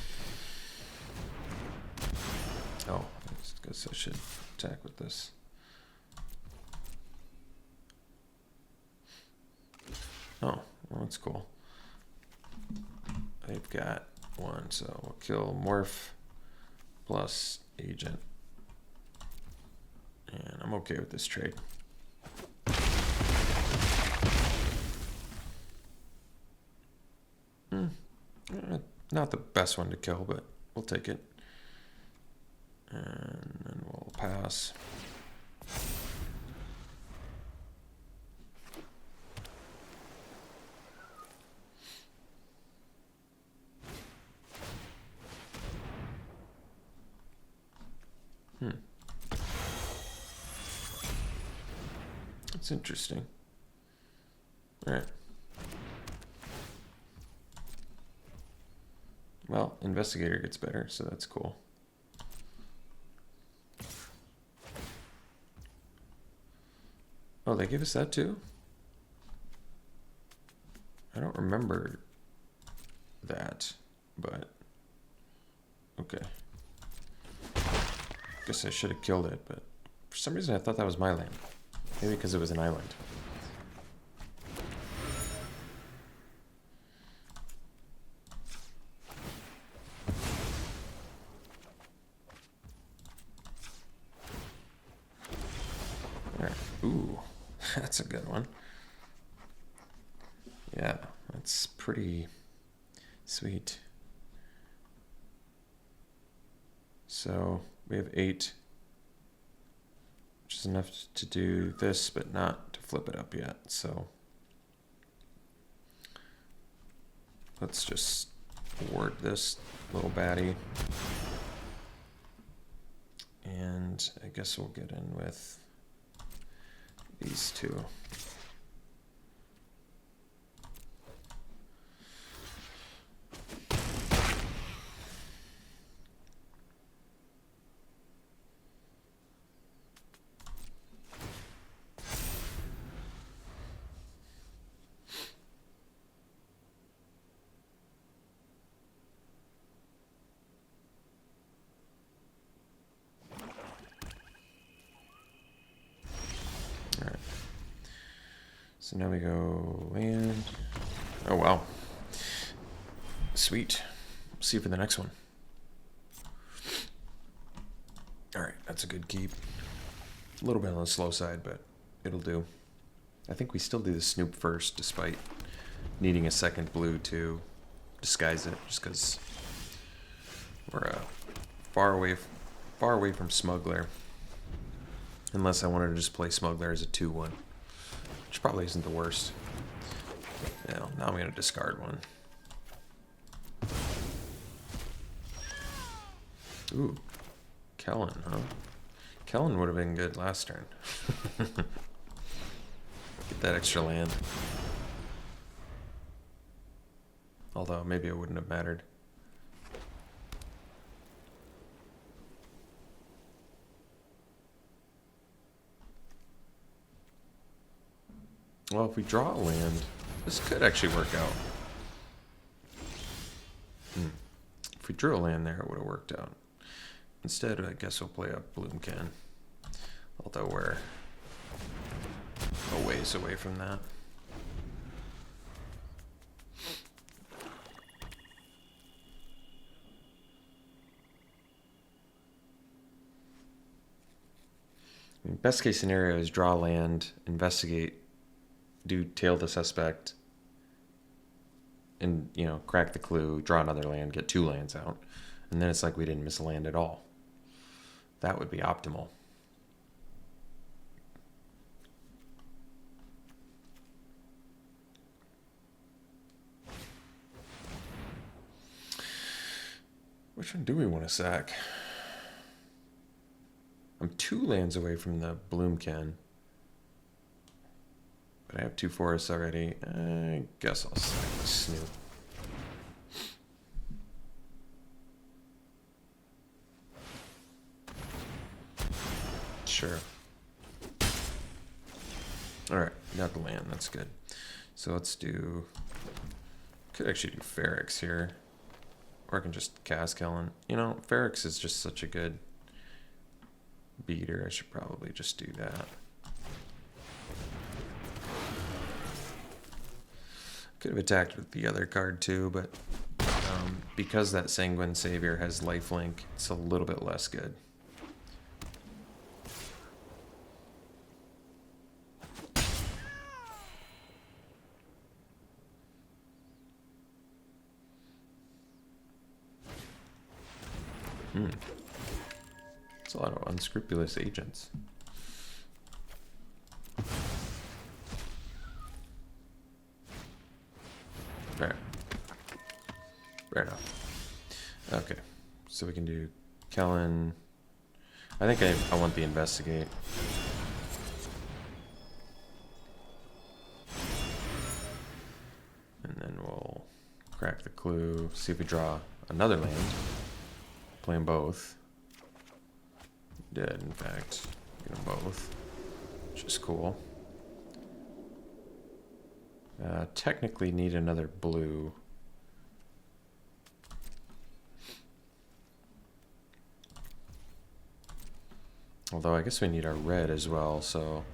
Oh, I guess I should attack with this. Oh, well, that's cool. They've got one, so we'll kill Morph plus Agent. And I'm okay with this trade. Not the best one to kill, but we'll take it. And then we'll pass. That's interesting. All right. Well, Investigator gets better, so that's cool. Oh, they gave us that too? I don't remember that, but okay. Guess I should have killed it, but for some reason I thought that was my land. Maybe because it was an island. There. Ooh, that's a good one. Yeah, that's pretty sweet. So we have 8, which is enough to do this, but not to flip it up yet. So let's just ward this little baddie. And I guess we'll get in with these two. So now we go land. Oh, wow. Sweet. See you for the next one. All right, that's a good keep. A little bit on the slow side, but it'll do. I think we still do the Snoop first, despite needing a second blue to disguise it, just because we're far away from Smuggler. Unless I wanted to just play Smuggler as a 2/1. Which probably isn't the worst. Yeah, now I'm going to discard one. Ooh, Kellen, huh? Kellen would have been good last turn. Get that extra land. Although maybe it wouldn't have mattered. Well, if we draw a land, this could actually work out. If we drew a land there, it would have worked out. Instead, I guess we'll play a Bloomkin. Although we're a ways away from that. I mean, best case scenario is draw land, investigate, do tail the suspect, and, you know, crack the clue, draw another land, get 2 lands out. And then it's like we didn't miss a land at all. That would be optimal. Which one do we want to sack? I'm 2 lands away from the Bloomkin. But I have 2 forests already. I guess I'll sack the Snoop. Sure. Alright, got the land. That's good. So let's do... Could actually do Ferrex here. Or I can just cast Kellen. You know, Ferrex is just such a good beater. I should probably just do that. Could have attacked with the other card too, but because that Sanguine Savior has lifelink, it's a little bit less good. It's a lot of unscrupulous agents. Fair. Fair enough. Okay. So we can do Kellen. I think I want the Investigate. And then we'll crack the clue, see if we draw another land. Play them both. Did, in fact, get them both, which is cool. Technically need another blue. Although I guess we need our red as well, so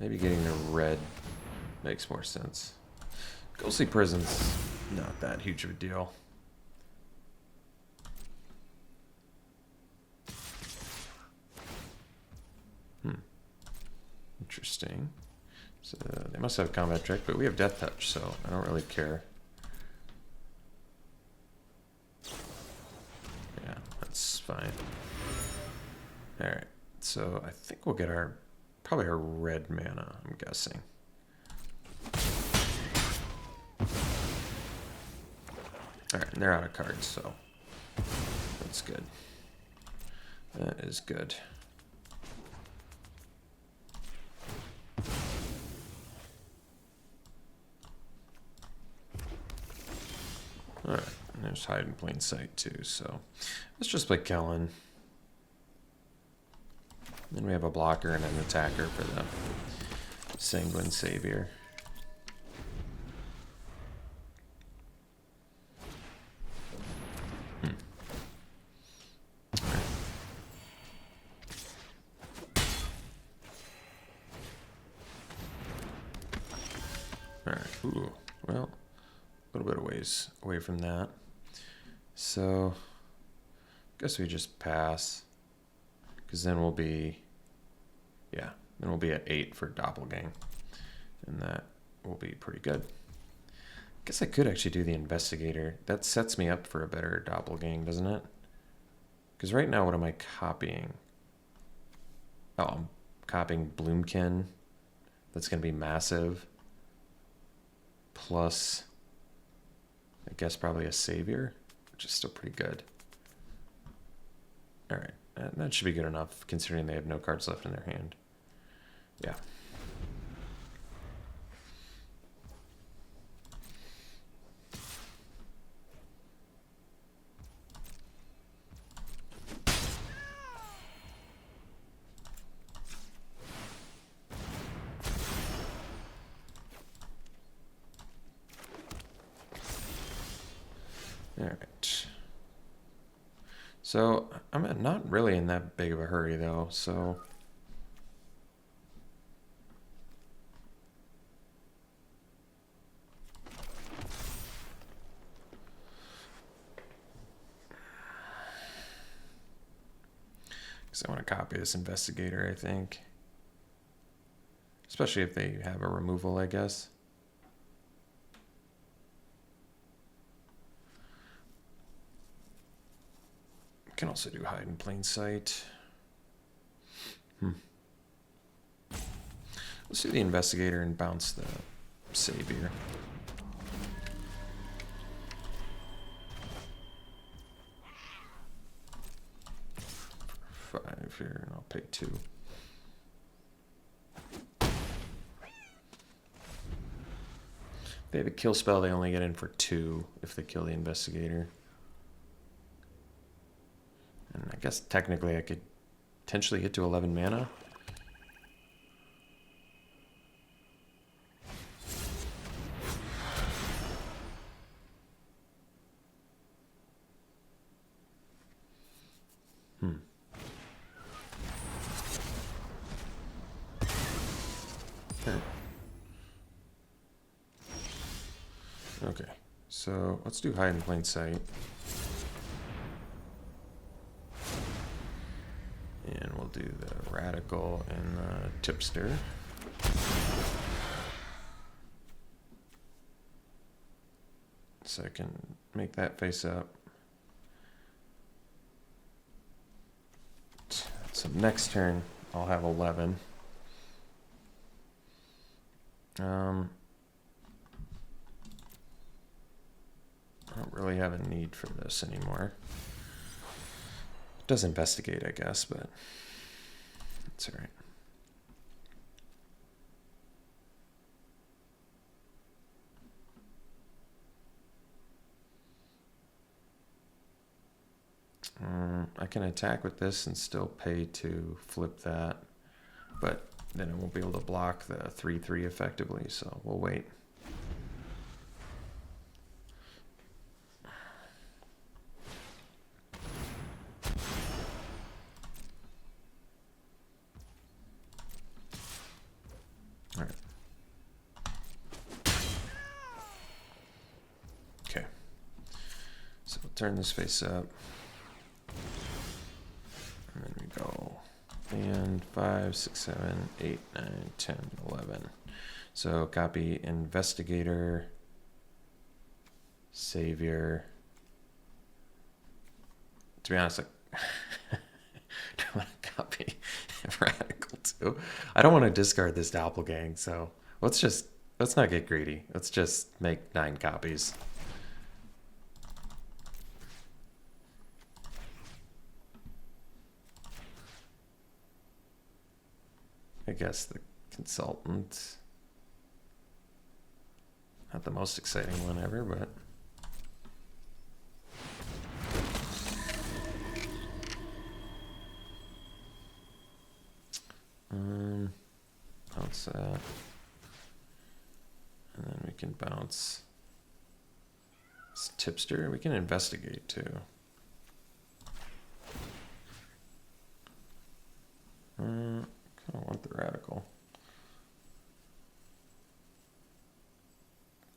maybe getting the red makes more sense. Ghostly Prison's not that huge of a deal. Interesting. So they must have combat trick, but we have death touch, so I don't really care. Yeah, that's fine. Alright, so I think we'll get our, probably our red mana, I'm guessing. Alright, and they're out of cards, so that's good. That is good. Alright, and there's hide in plain sight too, so let's just play Kellen. Then we have a blocker and an attacker for the Sanguine Savior. Alright, ooh, well, a little bit of ways away from that. So, guess we just pass. Because then we'll be, yeah, then we'll be at 8 for Doppelgang. And that will be pretty good. Guess I could actually do the Investigator. That sets me up for a better Doppelgang, doesn't it? Because right now, what am I copying? Oh, I'm copying Bloomkin. That's going to be massive. Plus, I guess probably a Savior, which is still pretty good. All right. That should be good enough, considering they have no cards left in their hand. Yeah. All right. So I'm not really in that big of a hurry though, so because I want to copy this Investigator, I think. Especially if they have a removal, I guess. can also do hide in plain sight. Let's do the investigator and bounce the savior. 5 here, and I'll pay 2. If they have a kill spell, they only get in for 2 if they kill the investigator. And I guess technically I could potentially get to 11 mana. Okay, so let's do hide in plain sight. And we'll do the radical and the tipster. So I can make that face up. So next turn, I'll have 11. I don't really have a need for this anymore. It does investigate, I guess, but it's all right. I can attack with this and still pay to flip that, but then I won't be able to block the 3/3 effectively, so we'll wait. All right. Okay. So we'll turn this face up. And then we go and 5, 6, 7, 8, 9, 10, 11. So copy investigator, savior. To be honest, I don't want to copy radical too. I don't want to discard this doppelgang, so let's not get greedy. Let's just make 9 copies. I guess the consultant, not the most exciting one ever, but bounce that, and then we can bounce this tipster. We can investigate too. I don't want the radical.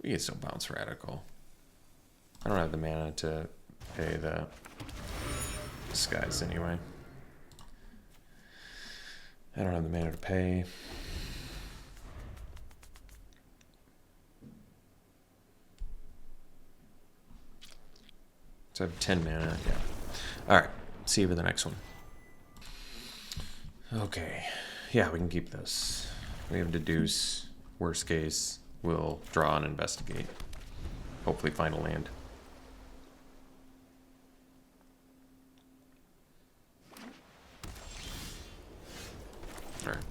We can still bounce radical. I don't have the mana to pay the disguise anyway. I don't have the mana to pay. So I have 10 mana, yeah. All right, see you for the next one. Okay. Yeah, we can keep this. We have deduce. Worst case, we'll draw and investigate. Hopefully find a land. All right.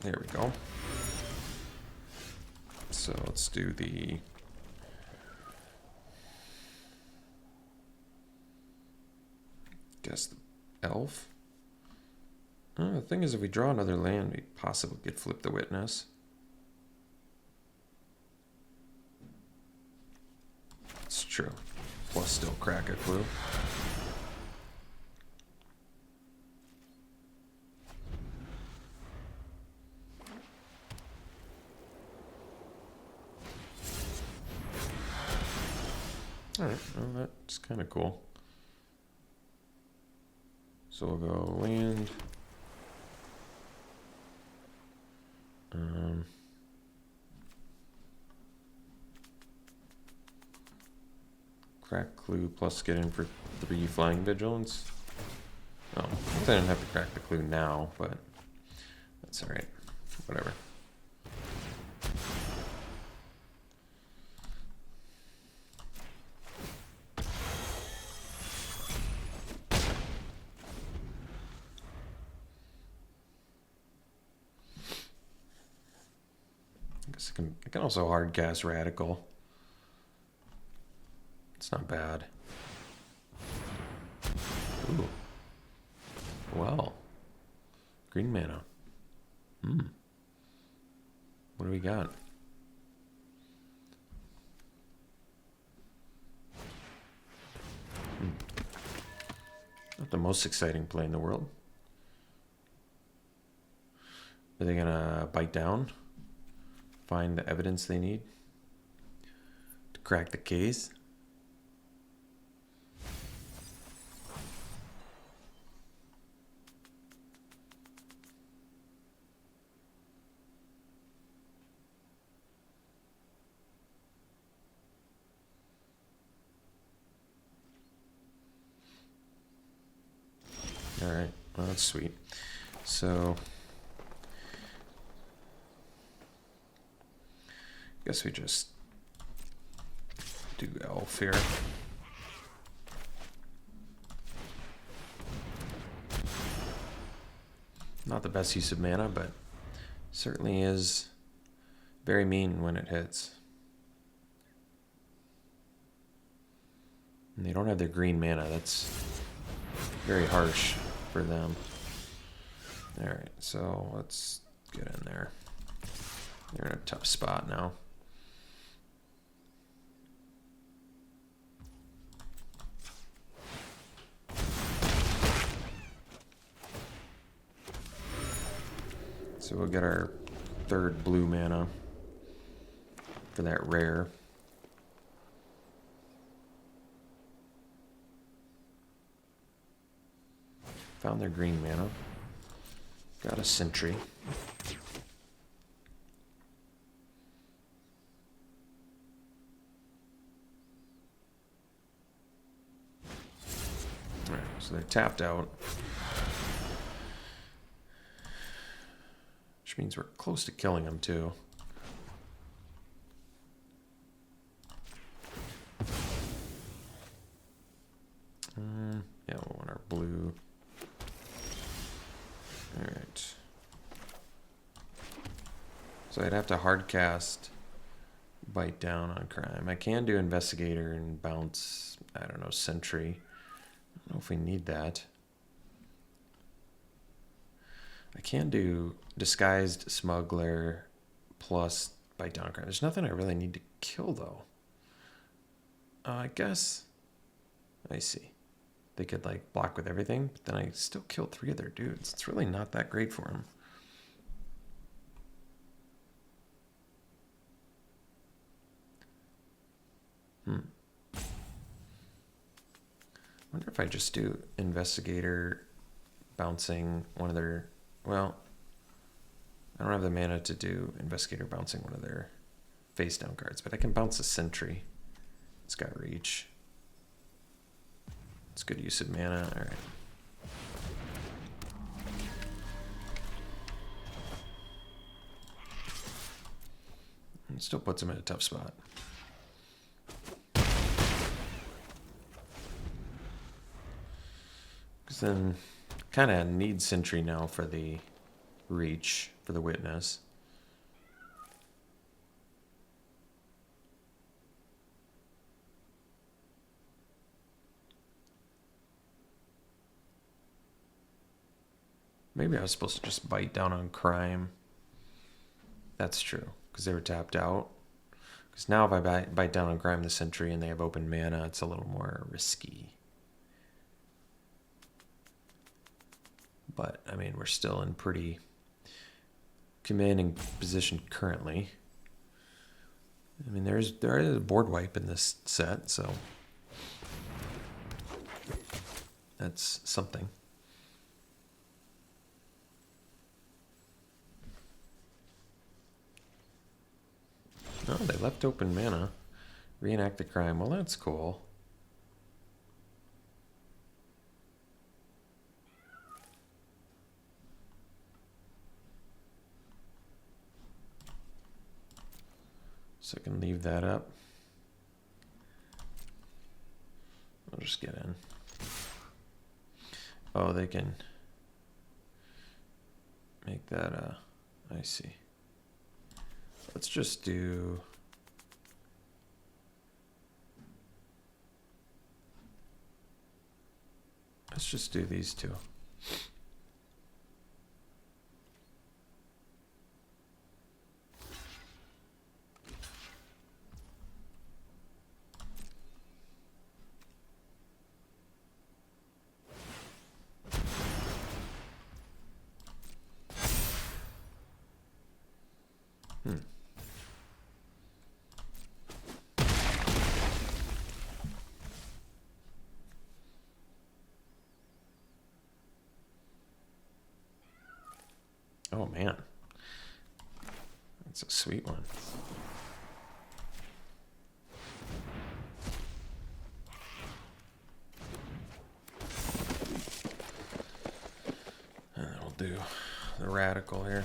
There we go. So let's do the guess the elf. The thing is, if we draw another land, we possibly could flip the witness. It's true. Plus still crack a clue. Alright, well that's kind of cool. So we'll go land. Crack clue plus get in for 3 flying vigilance. Oh, I didn't have to crack the clue now, but that's alright. Whatever. I can also hard cast Radical. It's not bad. Ooh. Well. Green mana. What do we got? Not the most exciting play in the world. Are they gonna bite down? Find the evidence they need to crack the case? All right, well, that's sweet. So guess we just do elf here. Not the best use of mana, but certainly is very mean when it hits. And they don't have their green mana. That's very harsh for them. All right, so let's get in there. They're in a tough spot now. So we'll get our 3rd blue mana for that rare. Found their green mana. Got a sentry. Alright, so they're tapped out. Which means we're close to killing them too. Yeah, we'll want our blue. Alright. So I'd have to hard cast Bite Down on Crime. I can do Investigator and bounce, I don't know, Sentry. I don't know if we need that. I can do Disguised Smuggler plus Bite Down on Crime. There's nothing I really need to kill, though. I guess. I see. They could, like, block with everything, but then I still killed 3 of their dudes. It's really not that great for them. I wonder if I just do Investigator bouncing one of their... Well, I don't have the mana to do Investigator bouncing one of their face down cards, but I can bounce a Sentry. It's got reach. It's good use of mana. All right. It still puts him in a tough spot. Because then kind of need Sentry now for the reach, for the Witness. Maybe I was supposed to just bite down on Crime. That's true, because they were tapped out. Because now if I bite down on Crime the Sentry and they have open mana, it's a little more risky. But, I mean, we're still in pretty commanding position currently. I mean, there is a board wipe in this set, so that's something. Oh, they left open mana. Reenact the Crime. Well, that's cool. So I can leave that up. I'll just get in. Oh, they can make that, I see. Let's just do... Let's just do these two. Oh man, that's a sweet one. And then we'll do the radical here.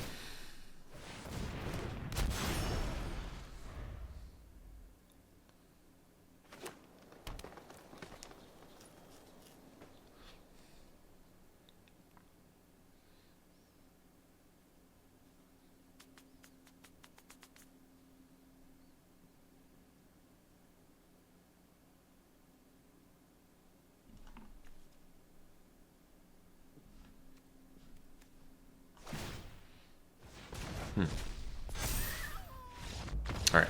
All right.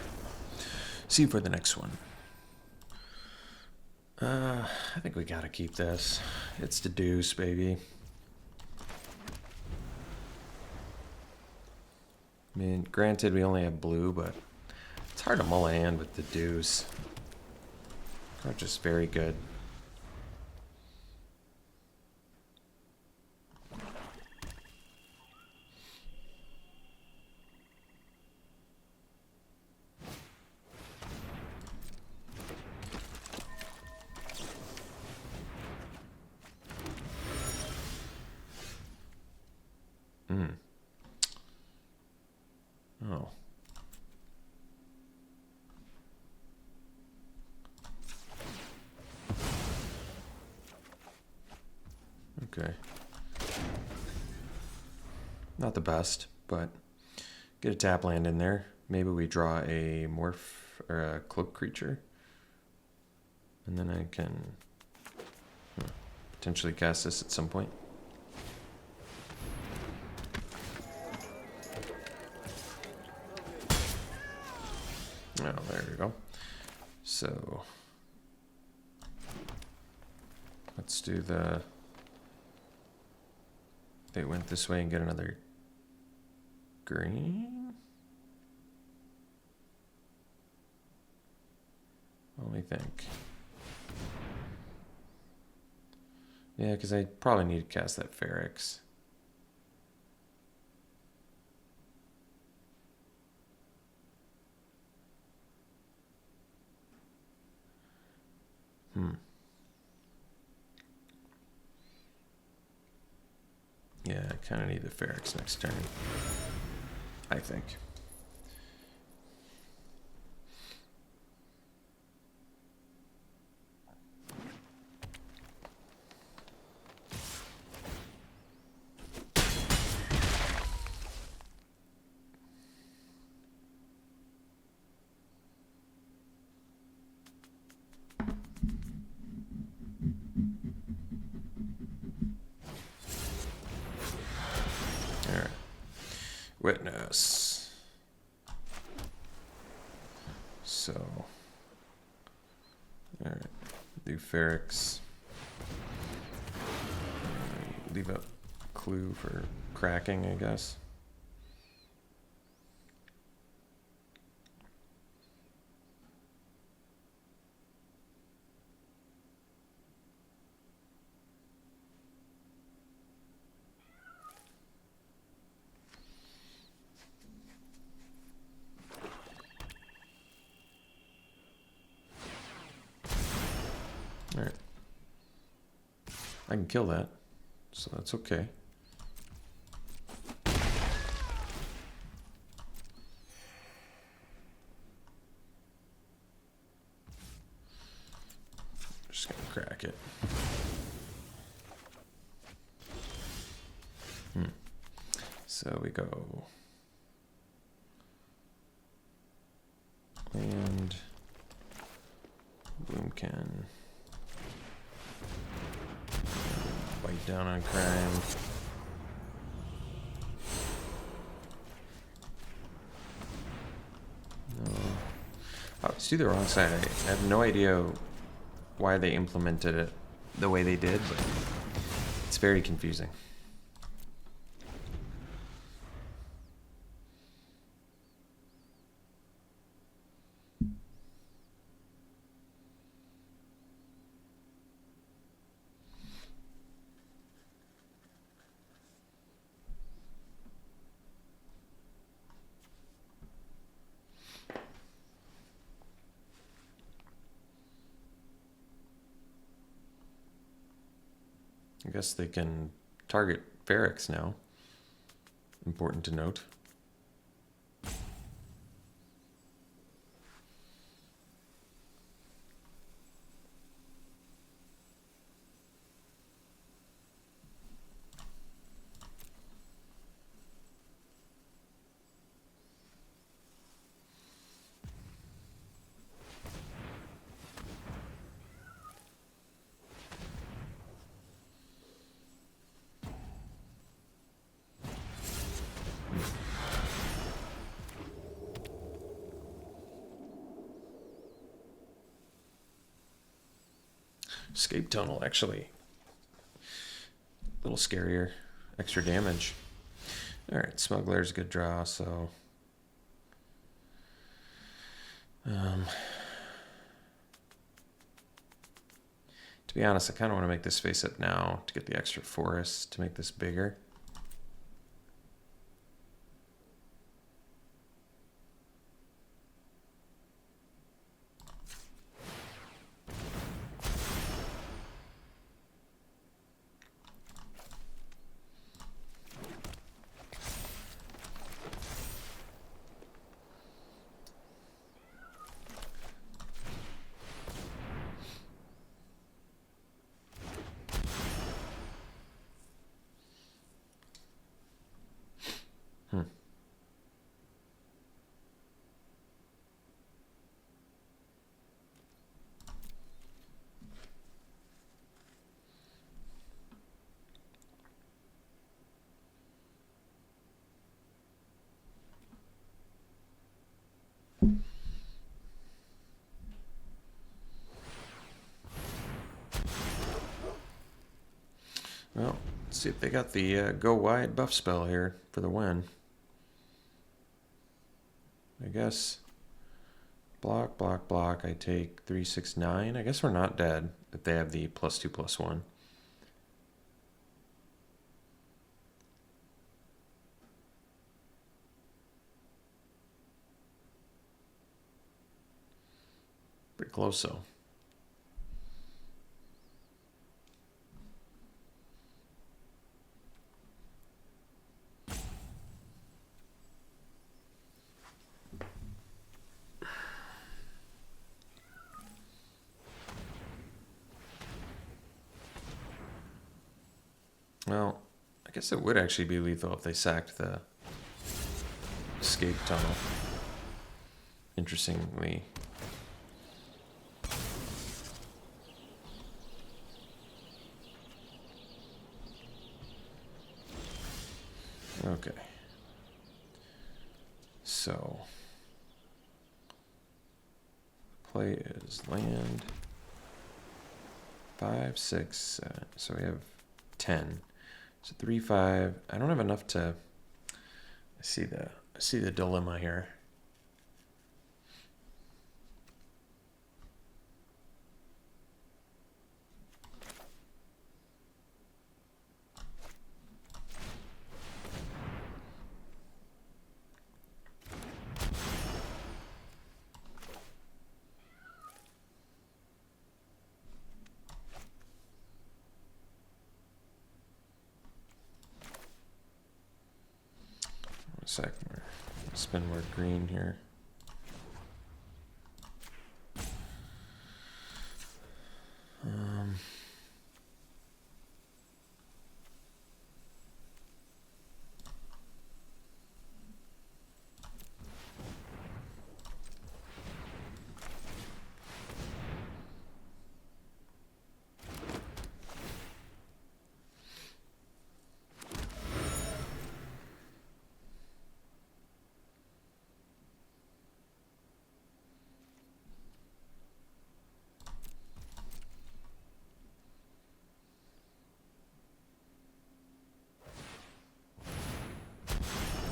See for the next one. I think we gotta keep this. It's the deuce, baby. I mean, granted, we only have blue, but it's hard to mulligan with the deuce. They're just very good. Oh. Okay. Not the best, but get a tap land in there. Maybe we draw a morph or a cloak creature. And then I can potentially cast this at some point. Oh, there we go. So let's do the... They went this way and get another green? Let me think. Yeah, because I probably need to cast that Ferrex. Yeah, I kind of need the Ferrex next turn, I think. Witness. So, all right, do Ferrex. Leave a clue for cracking, I guess. All right. I can kill that, so that's okay. So we go land, Boomkin, bite down on crime. No. Oh, let's do the wrong side. I have no idea why they implemented it the way they did, but it's very confusing. I guess they can target Ferrex now. Important to note. Escape tunnel, actually. A little scarier. Extra damage. Alright, Smuggler's a good draw, so... to be honest, I kind of want to make this face up now to get the extra forest to make this bigger. Well, let's see if they got the go wide buff spell here for the win. I guess block, block, block. I take 3, 6, 9. I guess we're not dead if they have the +2/+1. Pretty close though. Well, I guess it would actually be lethal if they sacked the escape tunnel. Interestingly. Okay. So, play is land 5, 6, 7. So we have 10. So 3, 5. I don't have enough to. I see the dilemma here. Second, spin more green here.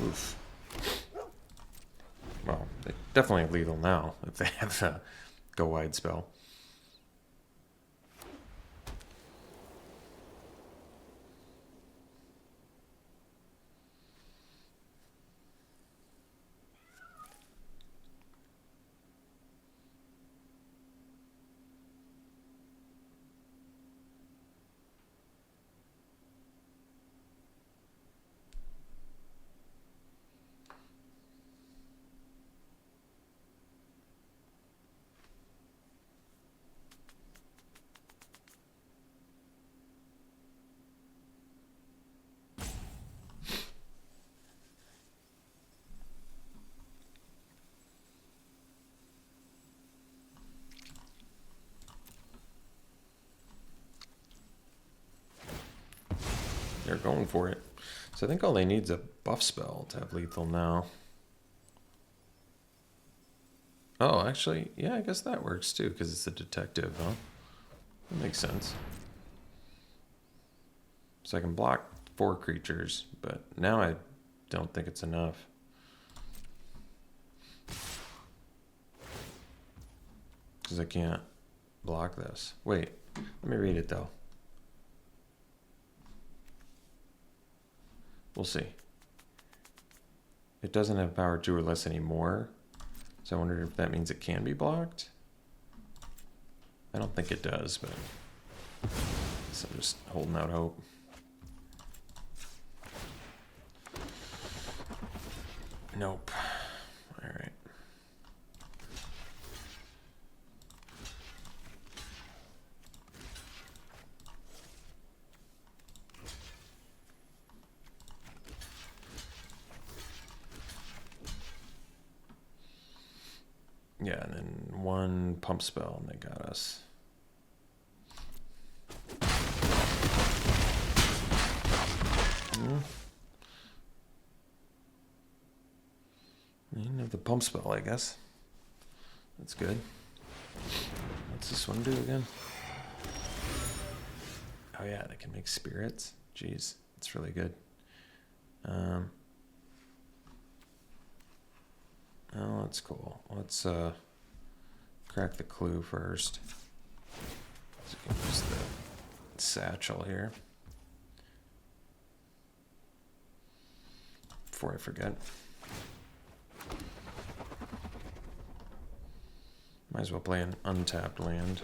Oof. Well, they definitely have lethal now if they have a go wide spell. They're going for it. So I think all they need is a buff spell to have lethal now. Oh, actually, yeah, I guess that works too, because it's a detective, huh? That makes sense. So I can block 4 creatures, but now I don't think it's enough. Because I can't block this. Wait, let me read it though. We'll see. It doesn't have power 2 or less anymore. So I wonder if that means it can be blocked. I don't think it does, but so I'm just holding out hope. Nope. All right. Yeah, and then 1 pump spell, and they got us. You didn't have the pump spell, I guess. That's good. What's this one do again? Oh yeah, they can make spirits. Jeez, that's really good. Oh, that's cool. Let's crack the clue first. So we can use the satchel here. Before I forget. Might as well play an untapped land.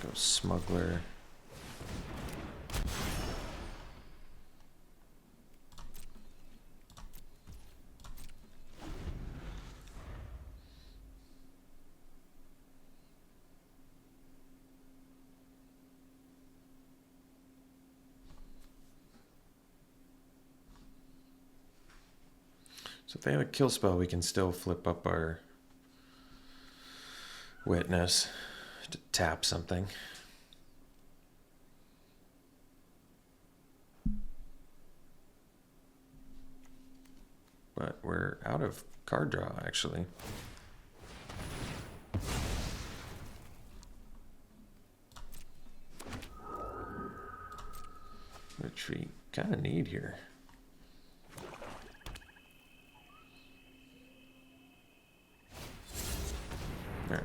Go smuggler. So if they have a kill spell, we can still flip up our witness to tap something. But we're out of card draw, actually. Which we kind of need here. All right.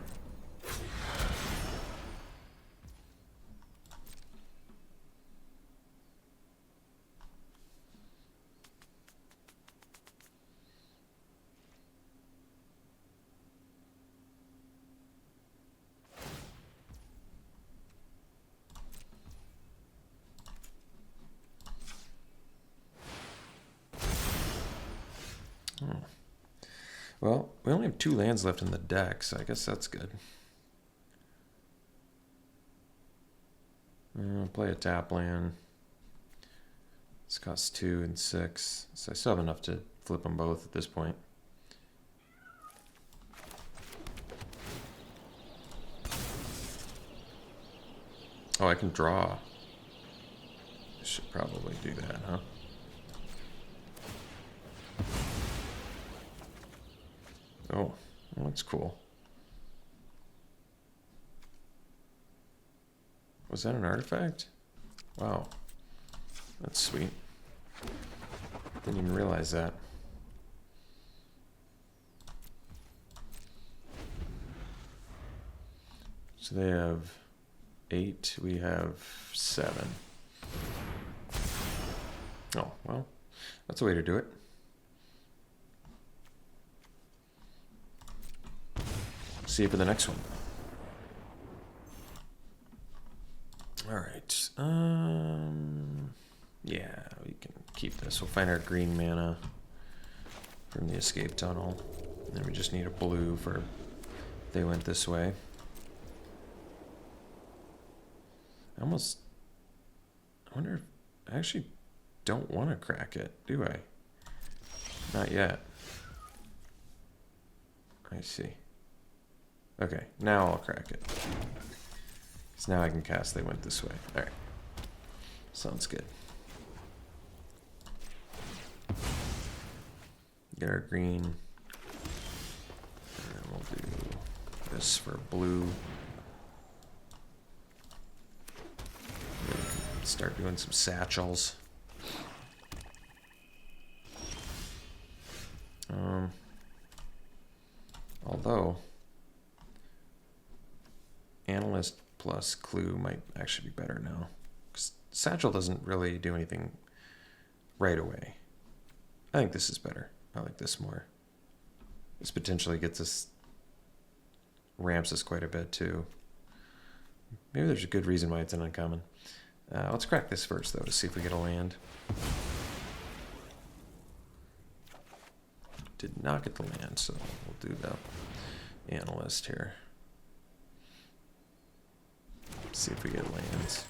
Well, we only have 2 lands left in the deck, so I guess that's good. Play a tap land. This costs 2 and 6, so I still have enough to flip them both at this point. Oh, I can draw. I should probably do that, huh? Oh, well, that's cool. Was that an artifact? Wow. That's sweet. Didn't even realize that. So they have 8, we have 7. Oh, well, that's a way to do it. See you for the next one. All right. Yeah, we can keep this. We'll find our green mana from the escape tunnel. And then we just need a blue for if they went this way. I wonder if I actually don't want to crack it, do I? Not yet. I see. Okay, now I'll crack it. Because now I can cast they went this way. Alright. Sounds good. Get our green. And then we'll do this for blue. Start doing some satchels. Although Analyst plus Clue might actually be better now. 'Cause Satchel doesn't really do anything right away. I think this is better. I like this more. This potentially gets us, ramps us quite a bit too. Maybe there's a good reason why it's an uncommon. Let's crack this first though to see if we get a land. Did not get the land, so we'll do the Analyst here. See if we get lands.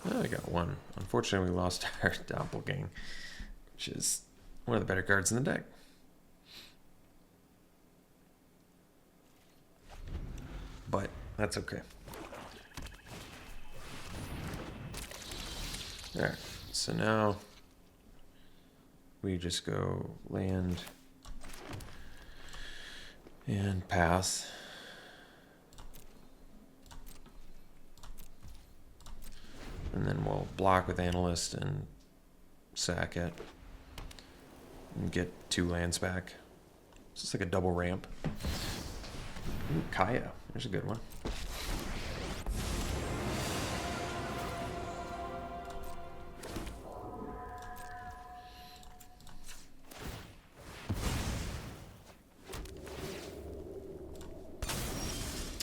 Oh, I got one. Unfortunately, we lost our Dopplebock, which is one of the better cards in the deck. But that's okay. Alright, so now we just go land and pass. And then we'll block with Analyst and sack it. And get 2 lands back. It's just like a double ramp. Ooh, Kaya. There's a good one.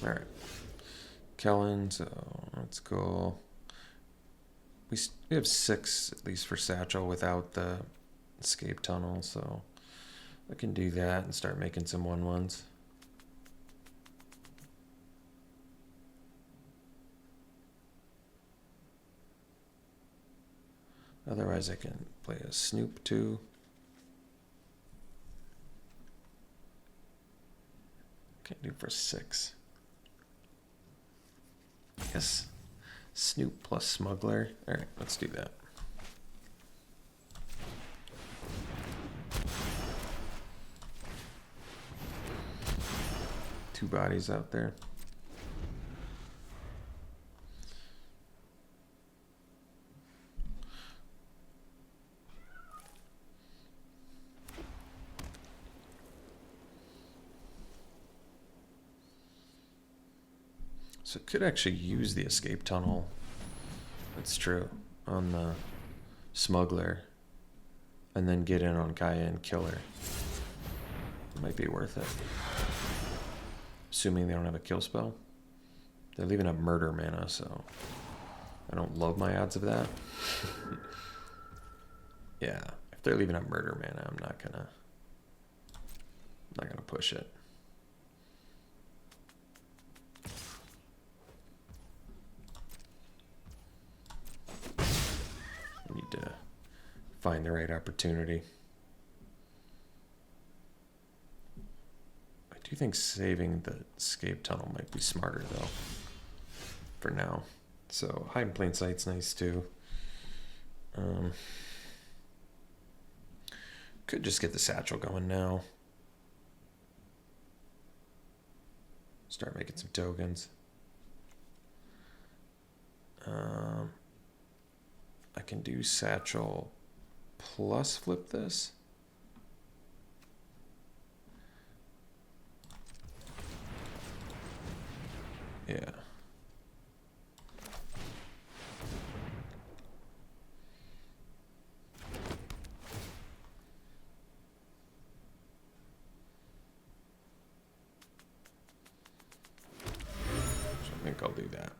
Alright. Kellen, so let's go. We have 6 at least for Satchel without the escape tunnel, so I can do that and start making some 1/1s. Otherwise I can play a Snoop too. Can't do for 6. Yes. Snoop plus Smuggler. Alright, let's do that. Two bodies out there. So it could actually use the escape tunnel. That's true. On the Smuggler. And then get in on Kaya and kill her. It might be worth it. Assuming they don't have a kill spell. They're leaving up murder mana, so I don't love my odds of that. Yeah, if they're leaving up murder mana, I'm not gonna push it. I need to find the right opportunity. I do think saving the escape tunnel might be smarter though. For now. So hide in plain sight's nice too. Could just get the satchel going now. Start making some tokens. I can do Satchel plus flip this. Yeah. So I think I'll do that.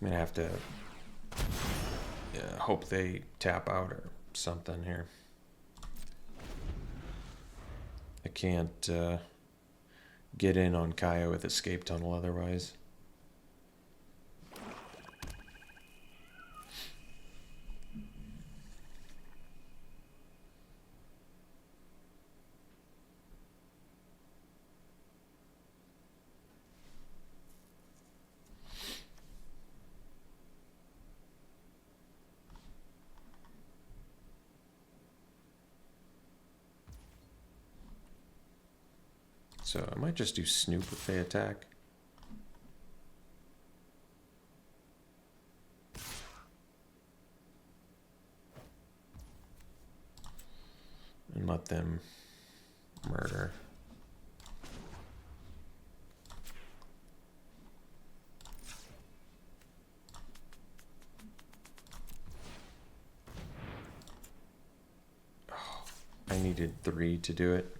I'm gonna have to hope they tap out or something here. I can't get in on Kaya with Escape Tunnel otherwise. So I might just do Snoop if they attack. And let them murder. Oh, I needed 3 to do it.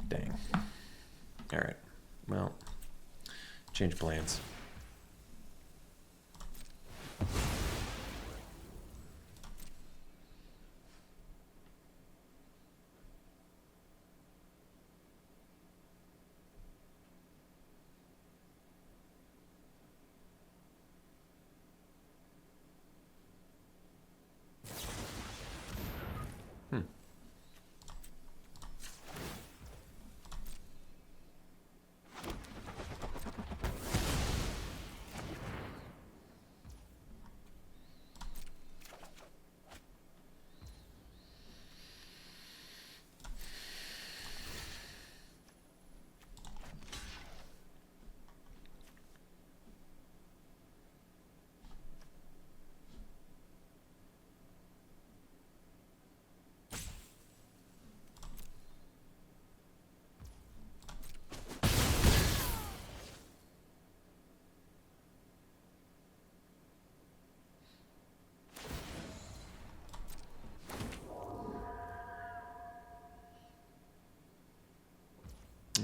Dang. All right. Well, change plans.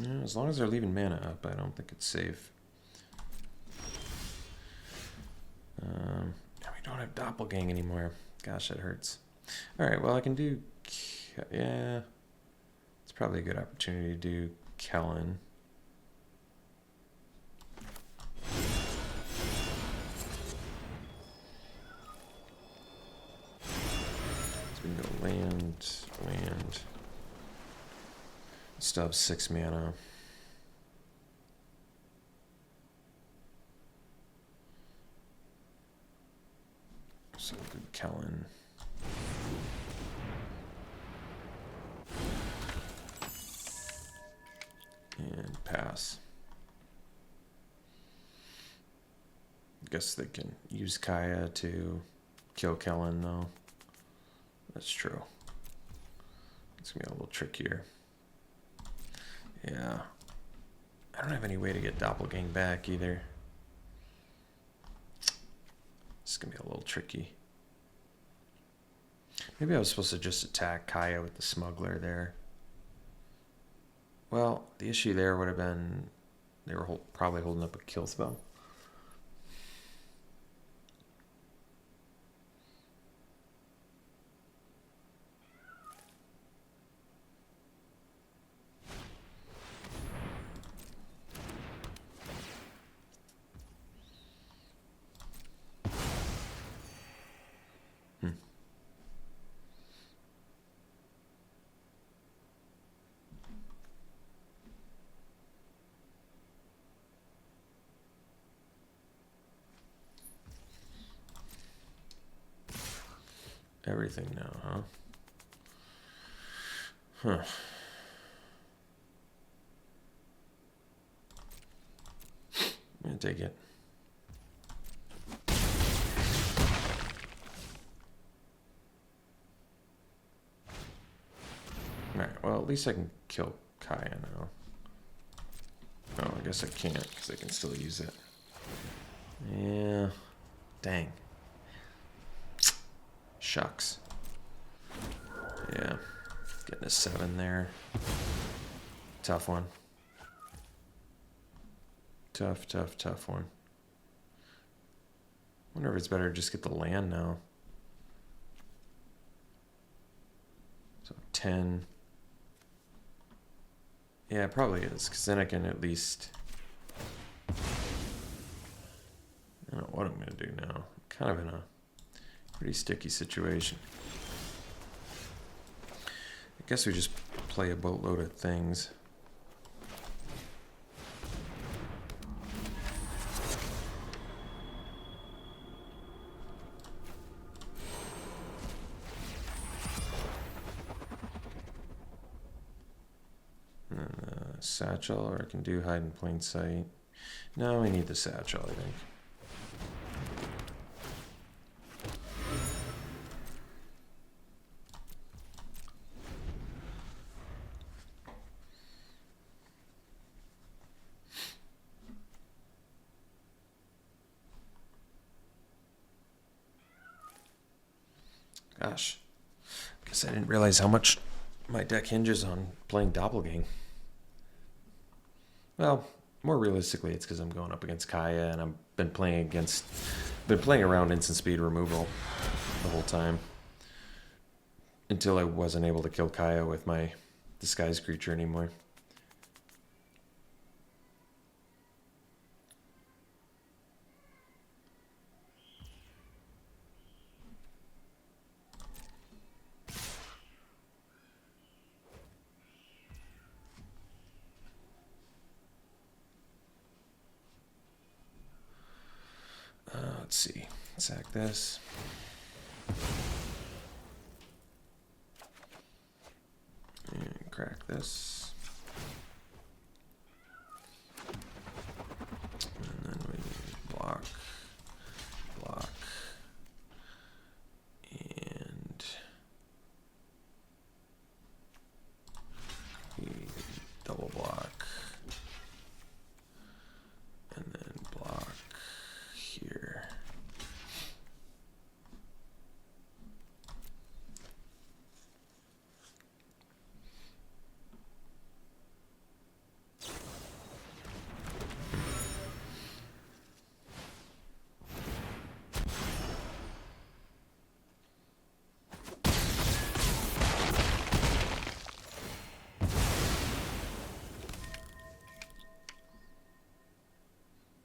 Yeah, as long as they're leaving mana up, I don't think it's safe. We don't have Doppelgang anymore. Gosh, that hurts. All right, well, I can do... Yeah, it's probably a good opportunity to do Kellen. So we can go land. Still have 6 mana. So we'll do Kellen. And pass. Guess they can use Kaya to kill Kellen, though. That's true. It's gonna be a little trickier. Yeah. I don't have any way to get Doppelgang back either. It's gonna be a little tricky. Maybe I was supposed to just attack Kaya with the smuggler there. Well, the issue there would have been they were probably holding up a kill spell. everything now, huh? Huh. I'm gonna take it. Alright, well, at least I can kill Kaya now. Oh, I guess I can't, because I can still use it. Yeah. Dang. Shucks. Yeah. Getting a 7 there. Tough one. Tough one. Wonder if it's better to just get the land now. So 10. Yeah, it probably is, because then I can at least... I don't know what I'm going to do now. I'm kind of in a pretty sticky situation. I guess we just play a boatload of things. Satchel, or I can do hide in plain sight. No, we need the satchel, I think. Gosh, guess I didn't realize how much my deck hinges on playing Doppelgang. Well, more realistically, it's because I'm going up against Kaya, and I've been playing around instant speed removal the whole time until I wasn't able to kill Kaya with my disguise creature anymore. Let's see. Sack this. And crack this. And then we block. And we double block. And then block here.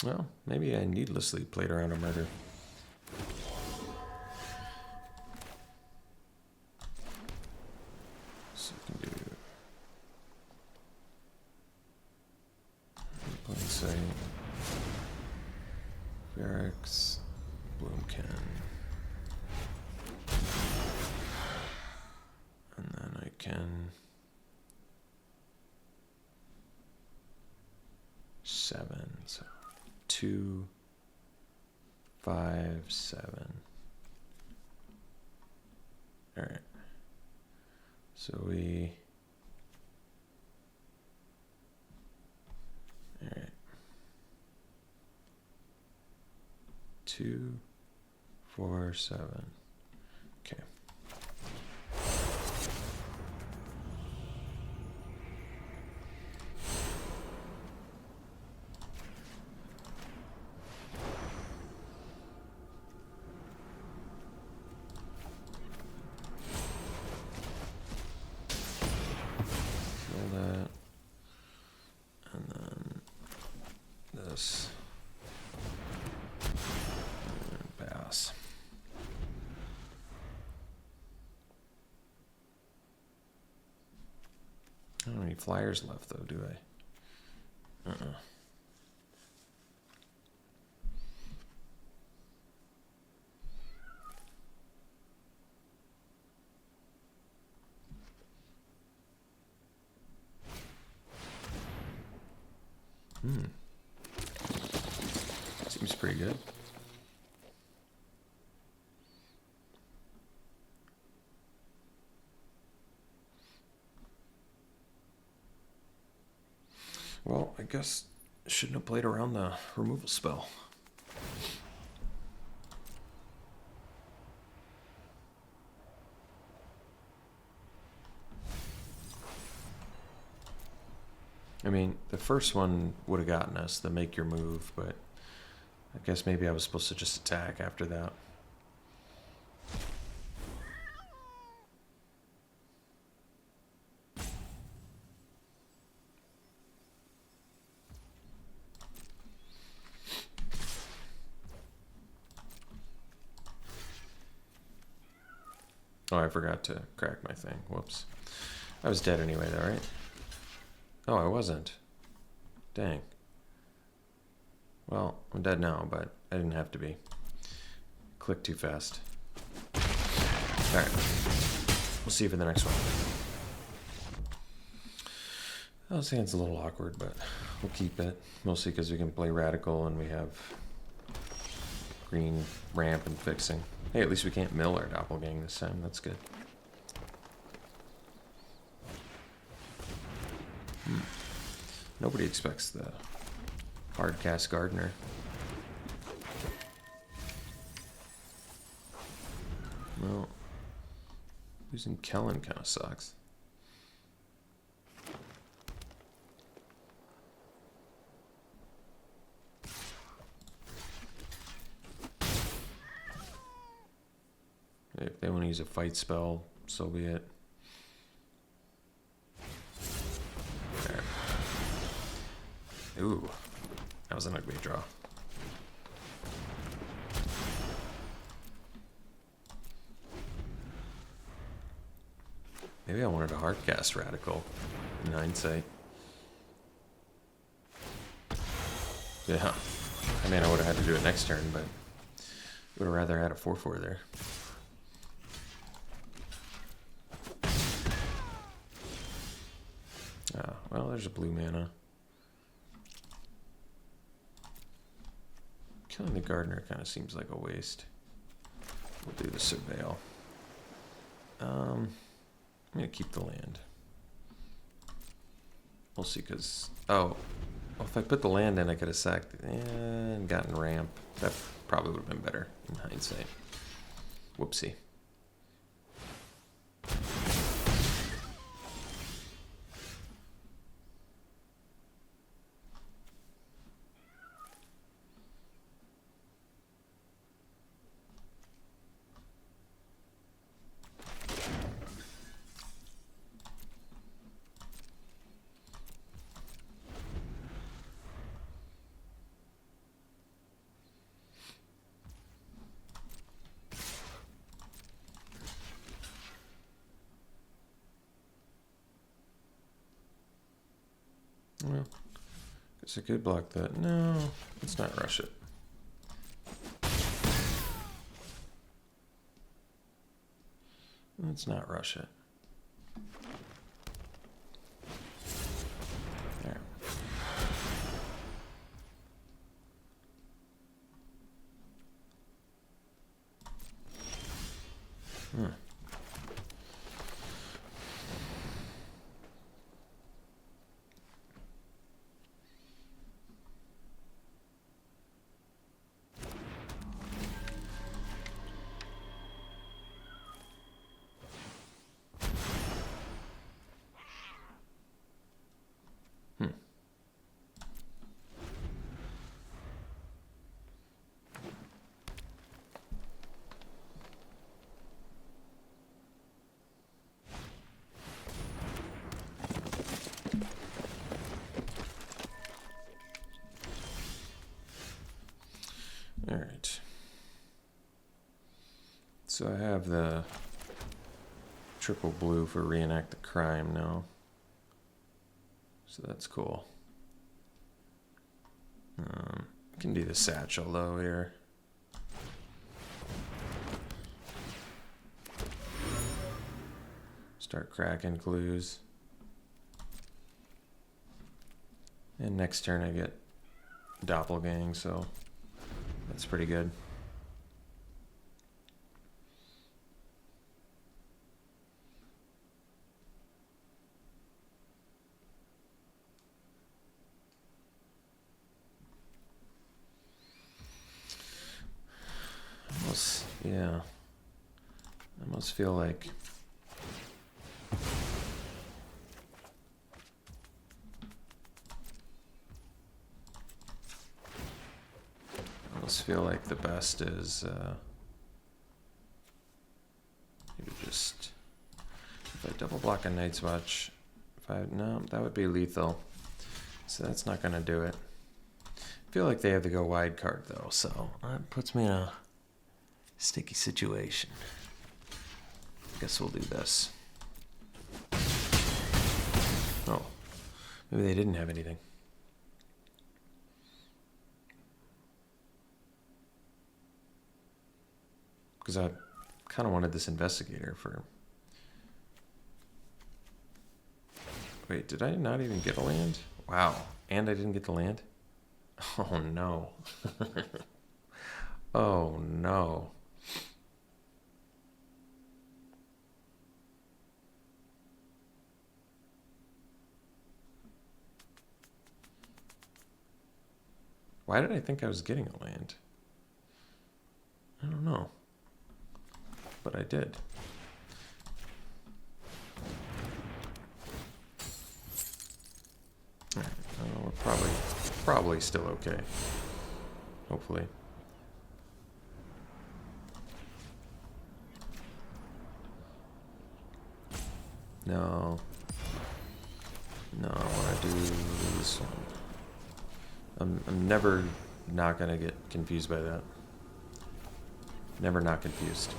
Well, maybe I needlessly played around a murder. So we can do plain sight, Barracks, Bloomkin, and then I can 7, so 2, 5, 7. All right. So we. All right. 2, 4, 7. Okay. I don't have any flyers left, though, do I? pretty good. Well, I guess I shouldn't have played around the removal spell. I mean, the first one would have gotten us the make your move, but I guess maybe I was supposed to just attack after that. Oh, I forgot to crack my thing. Whoops. I was dead anyway, though, right? Oh, I wasn't. Dang. Well, I'm dead now, but I didn't have to be. Clicked too fast. Alright. We'll see you for the next one. Oh, this hand's a little awkward, but we'll keep it. Mostly because we can play Radical and we have green ramp and fixing. Hey, at least we can't mill our Doppelgang this time. That's good. Nobody expects the hard cast Gardener. Well, losing Kellen kind of sucks. If they want to use a fight spell, so be it. There. Ooh, that was an ugly draw. Maybe I wanted a hard cast Radical in hindsight. Yeah, I mean I would have had to do it next turn, but would have rather had a 4/4 there. Well, there's a blue mana. Killing the Gardener kind of seems like a waste. We'll do the Surveil. I'm going to keep the land. We'll see, because... Oh, well, if I put the land in, I could have sacked and gotten ramp. That probably would have been better in hindsight. Whoopsie. Well, guess I could block that. No, let's not rush it. Let's not rush it. There. All right. So I have the triple blue for reenact the crime now. So that's cool. I can do the satchel though here. Start cracking clues. And next turn I get Doppelgang, so That's pretty good. Almost, yeah. I almost feel like the best is maybe just if I double block a Night's Watch. No, that would be lethal. So that's not gonna do it. I feel like they have to go wide card though, so that puts me in a sticky situation. Guess we'll do this. Oh, maybe they didn't have anything. Because I kind of wanted this investigator for... Wait, did I not even get a land? Wow, and I didn't get the land? Oh no. Oh no. Why did I think I was getting a land? I don't know. But I did. Alright, we're probably still okay. Hopefully. No. No, I want to do this one. I'm never not going to get confused by that. Never not confused.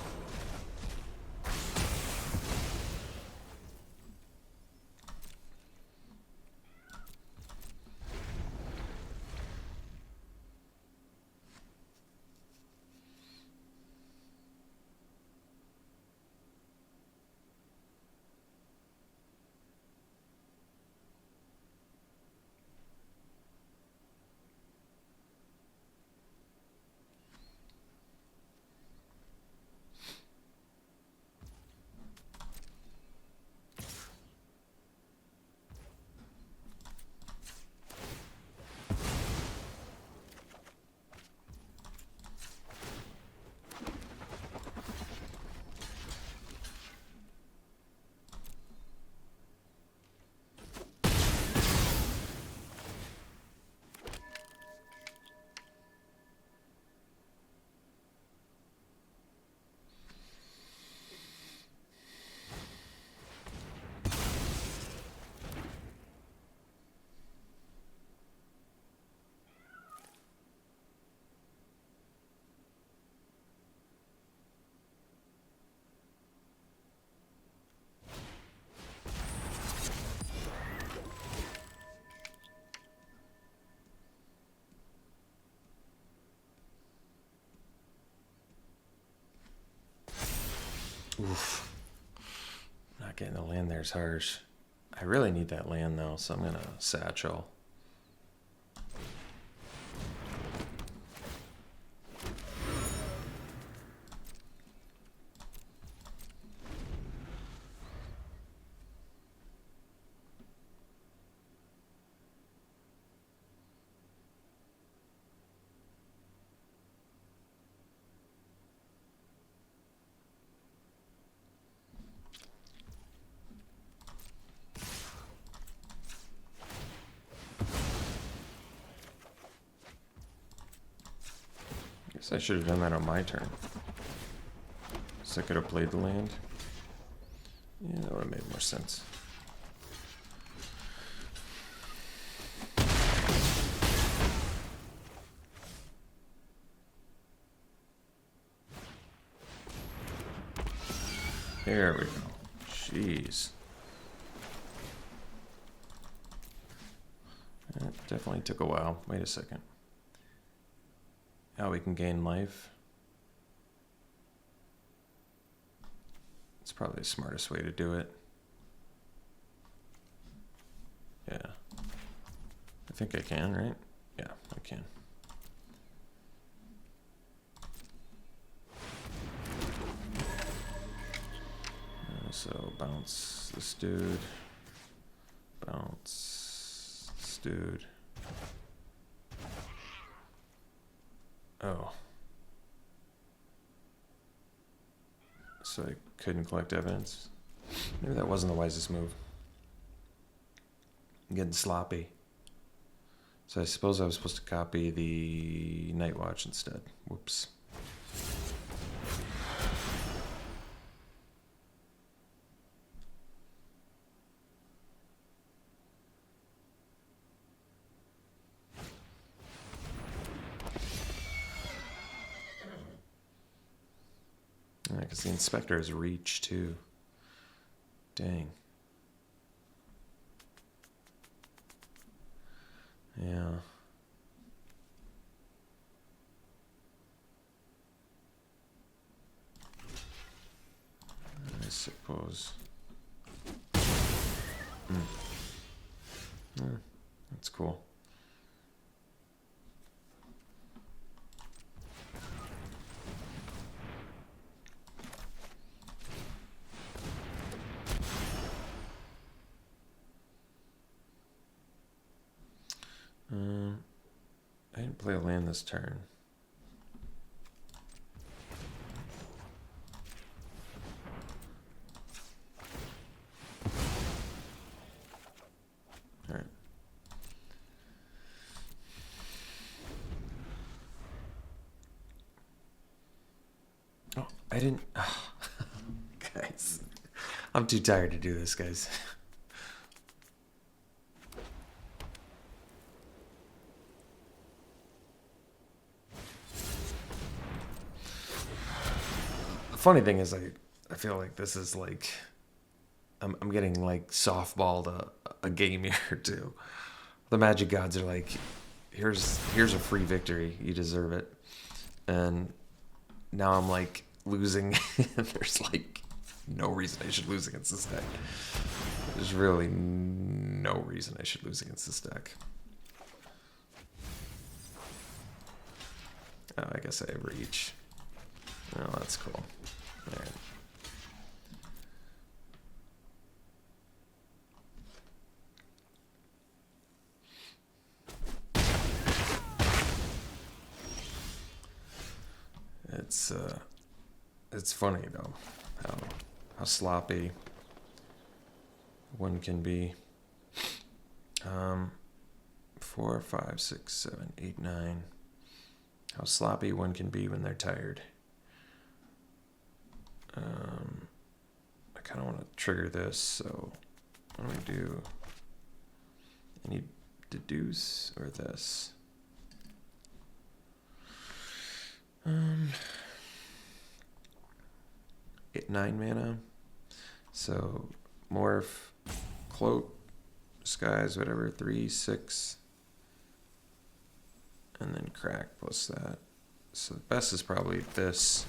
Oof. Not getting the land there is harsh. I really need that land though, so I'm gonna satchel. I should have done that on my turn. So I could have played the land. Yeah, that would have made more sense. There we go. Jeez. That definitely took a while. Wait a second. Now we can gain life. It's probably the smartest way to do it. Yeah. I think I can, right? Yeah, I can. So bounce this dude. Bounce this dude. Oh. So I couldn't collect evidence. Maybe that wasn't the wisest move. I'm getting sloppy. So I suppose I was supposed to copy the Night Watch instead. Whoops. Yeah, because the Inspector has reach too. Dang. Yeah. I suppose. Yeah, that's cool. I didn't play a land this turn. All right. Oh, I didn't. Oh, guys, I'm too tired to do this, guys. The funny thing is, I feel like this is like I'm getting like softballed a game here too. The Magic Gods are like, here's a free victory, you deserve it, and now I'm like losing. There's like no reason I should lose against this deck. There's really no reason I should lose against this deck. Oh, I guess I have reach. Oh, that's cool. All right. It's funny though how sloppy one can be. 4, 5, 6, 7, 8, 9. How sloppy one can be when they're tired. I kind of want to trigger this, so what do we do? I need deduce or this. It 9 mana. So morph, cloak, skies, whatever, 3, 6. And then crack plus that. So the best is probably this.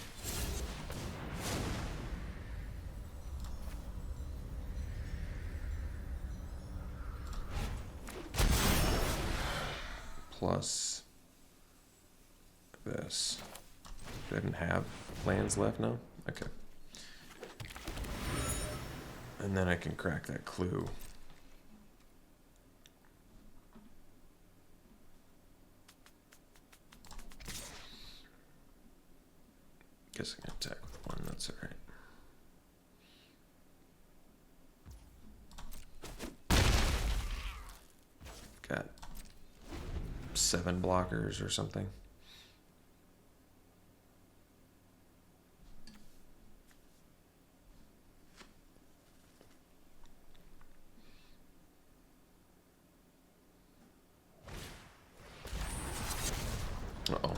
Plus this. Do I even have lands left now? Okay. And then I can crack that clue. Guess I can attack with 1, that's alright. Got 7 blockers or something. Uh-oh.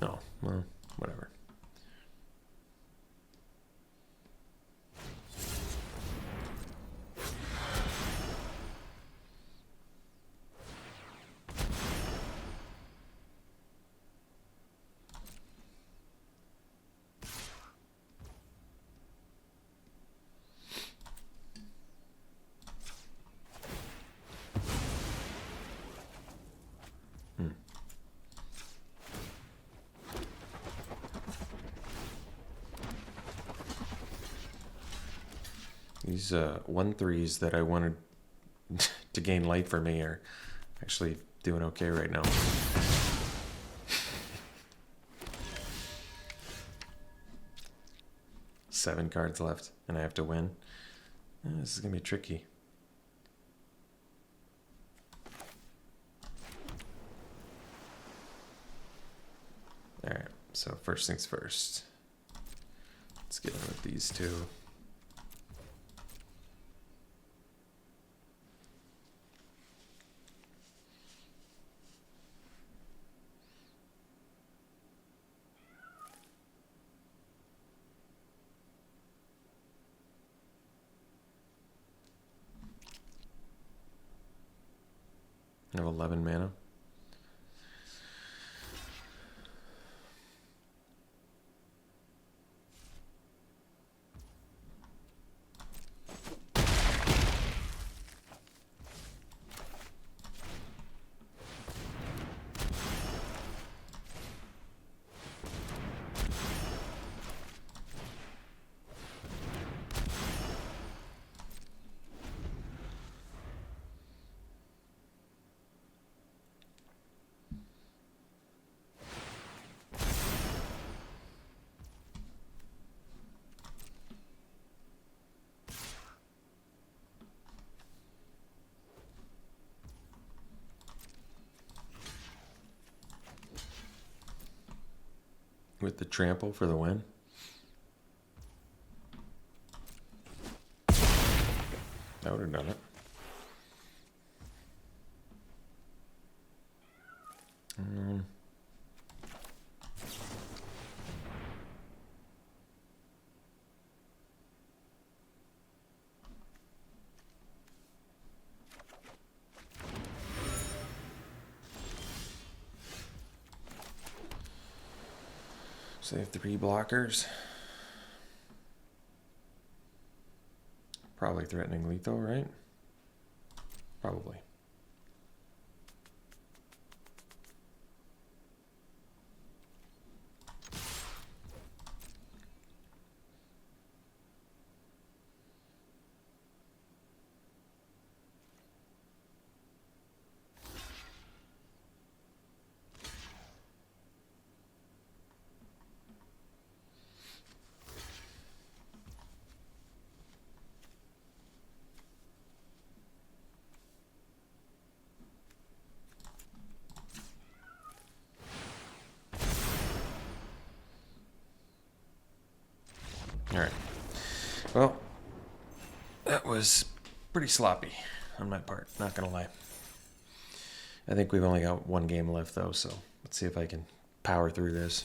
Oh, well, whatever. These 1/3s that I wanted to gain light for me are actually doing okay right now. Seven cards left, and I have to win. This is gonna be tricky. Alright, so first things first. Let's get in with these two. I have 11 mana. With the trample for the win. That would have done it. So they have 3 blockers. Probably threatening lethal, right? Probably. Alright. Well, that was pretty sloppy on my part, not gonna lie. I think we've only got 1 game left though, so let's see if I can power through this.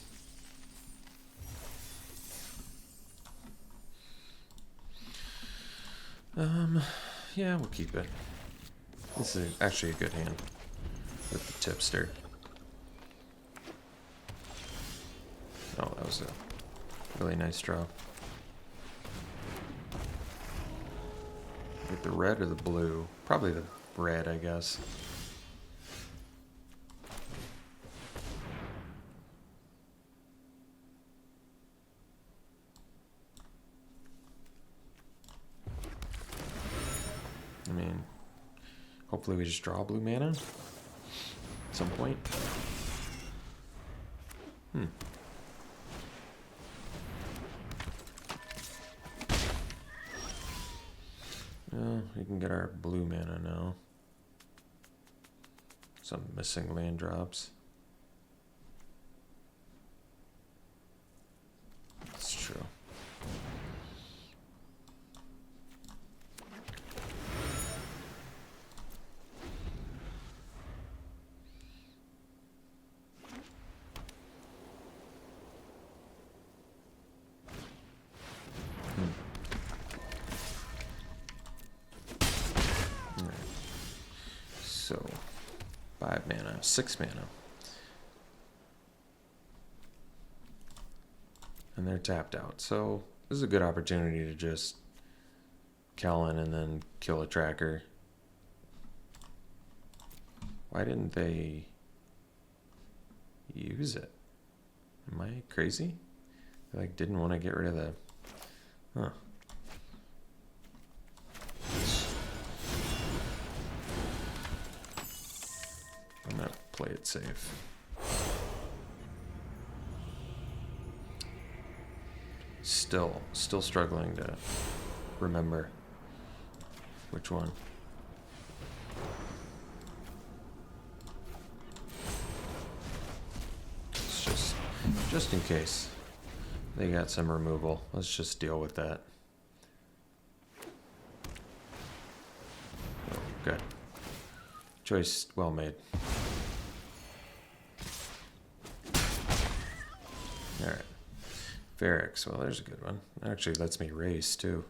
Yeah, we'll keep it. This is actually a good hand with the tipster. Oh, that was a really nice draw. With the red or the blue? Probably the red, I guess. I mean, hopefully we just draw blue mana at some point. Well, we can get our blue mana now. Some missing land drops. That's true. So, 5 mana, 6 mana. And they're tapped out. So, this is a good opportunity to just kill in and then kill a tracker. Why didn't they use it? Am I crazy? They like didn't want to get rid of the... Huh. play it safe. Still struggling to remember which one. It's just in case they got some removal. Let's just deal with that. Oh, good. Choice well made. Alright. Varix, well, there's a good one. Actually lets me race too.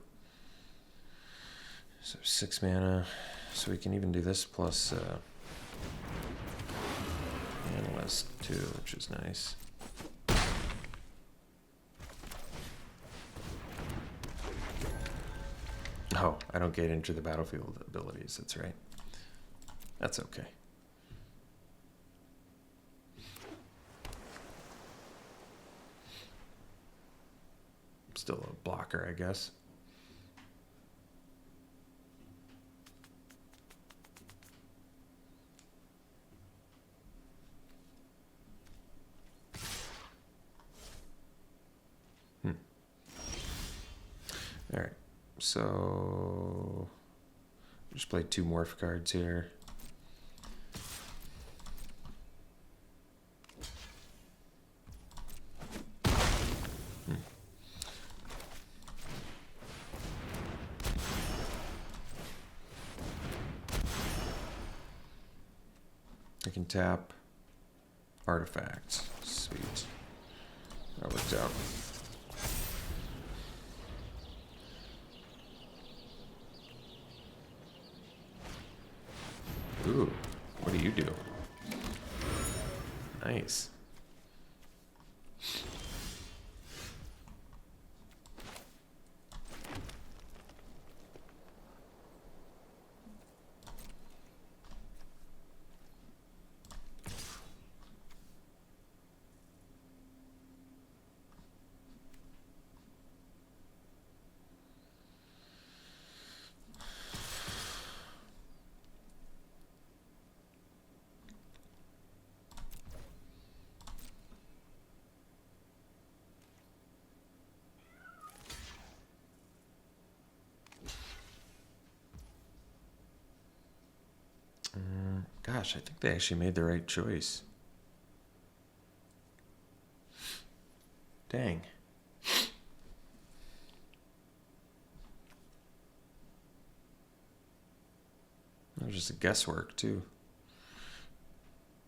So 6 mana. So we can even do this plus Analyst too, which is nice. Oh, I don't get into the battlefield abilities, that's right. That's okay. Still a blocker, I guess. All right, so just play 2 morph cards here. I can tap artifacts. Sweet. That worked out. Ooh, what do you do? Nice. Gosh, I think they actually made the right choice. Dang. That was just a guesswork, too.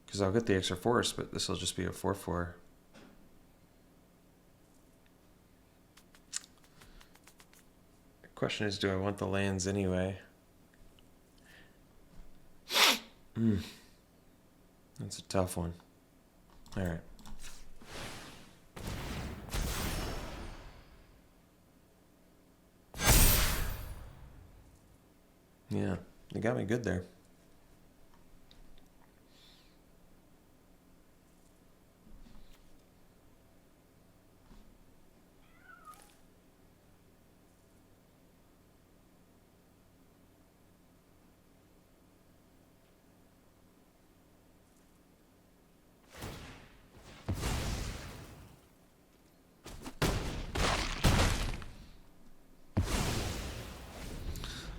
Because I'll get the extra force, but this will just be a 4/4. The question is, do I want the lands anyway? That's a tough one. All right. Yeah, they got me good there.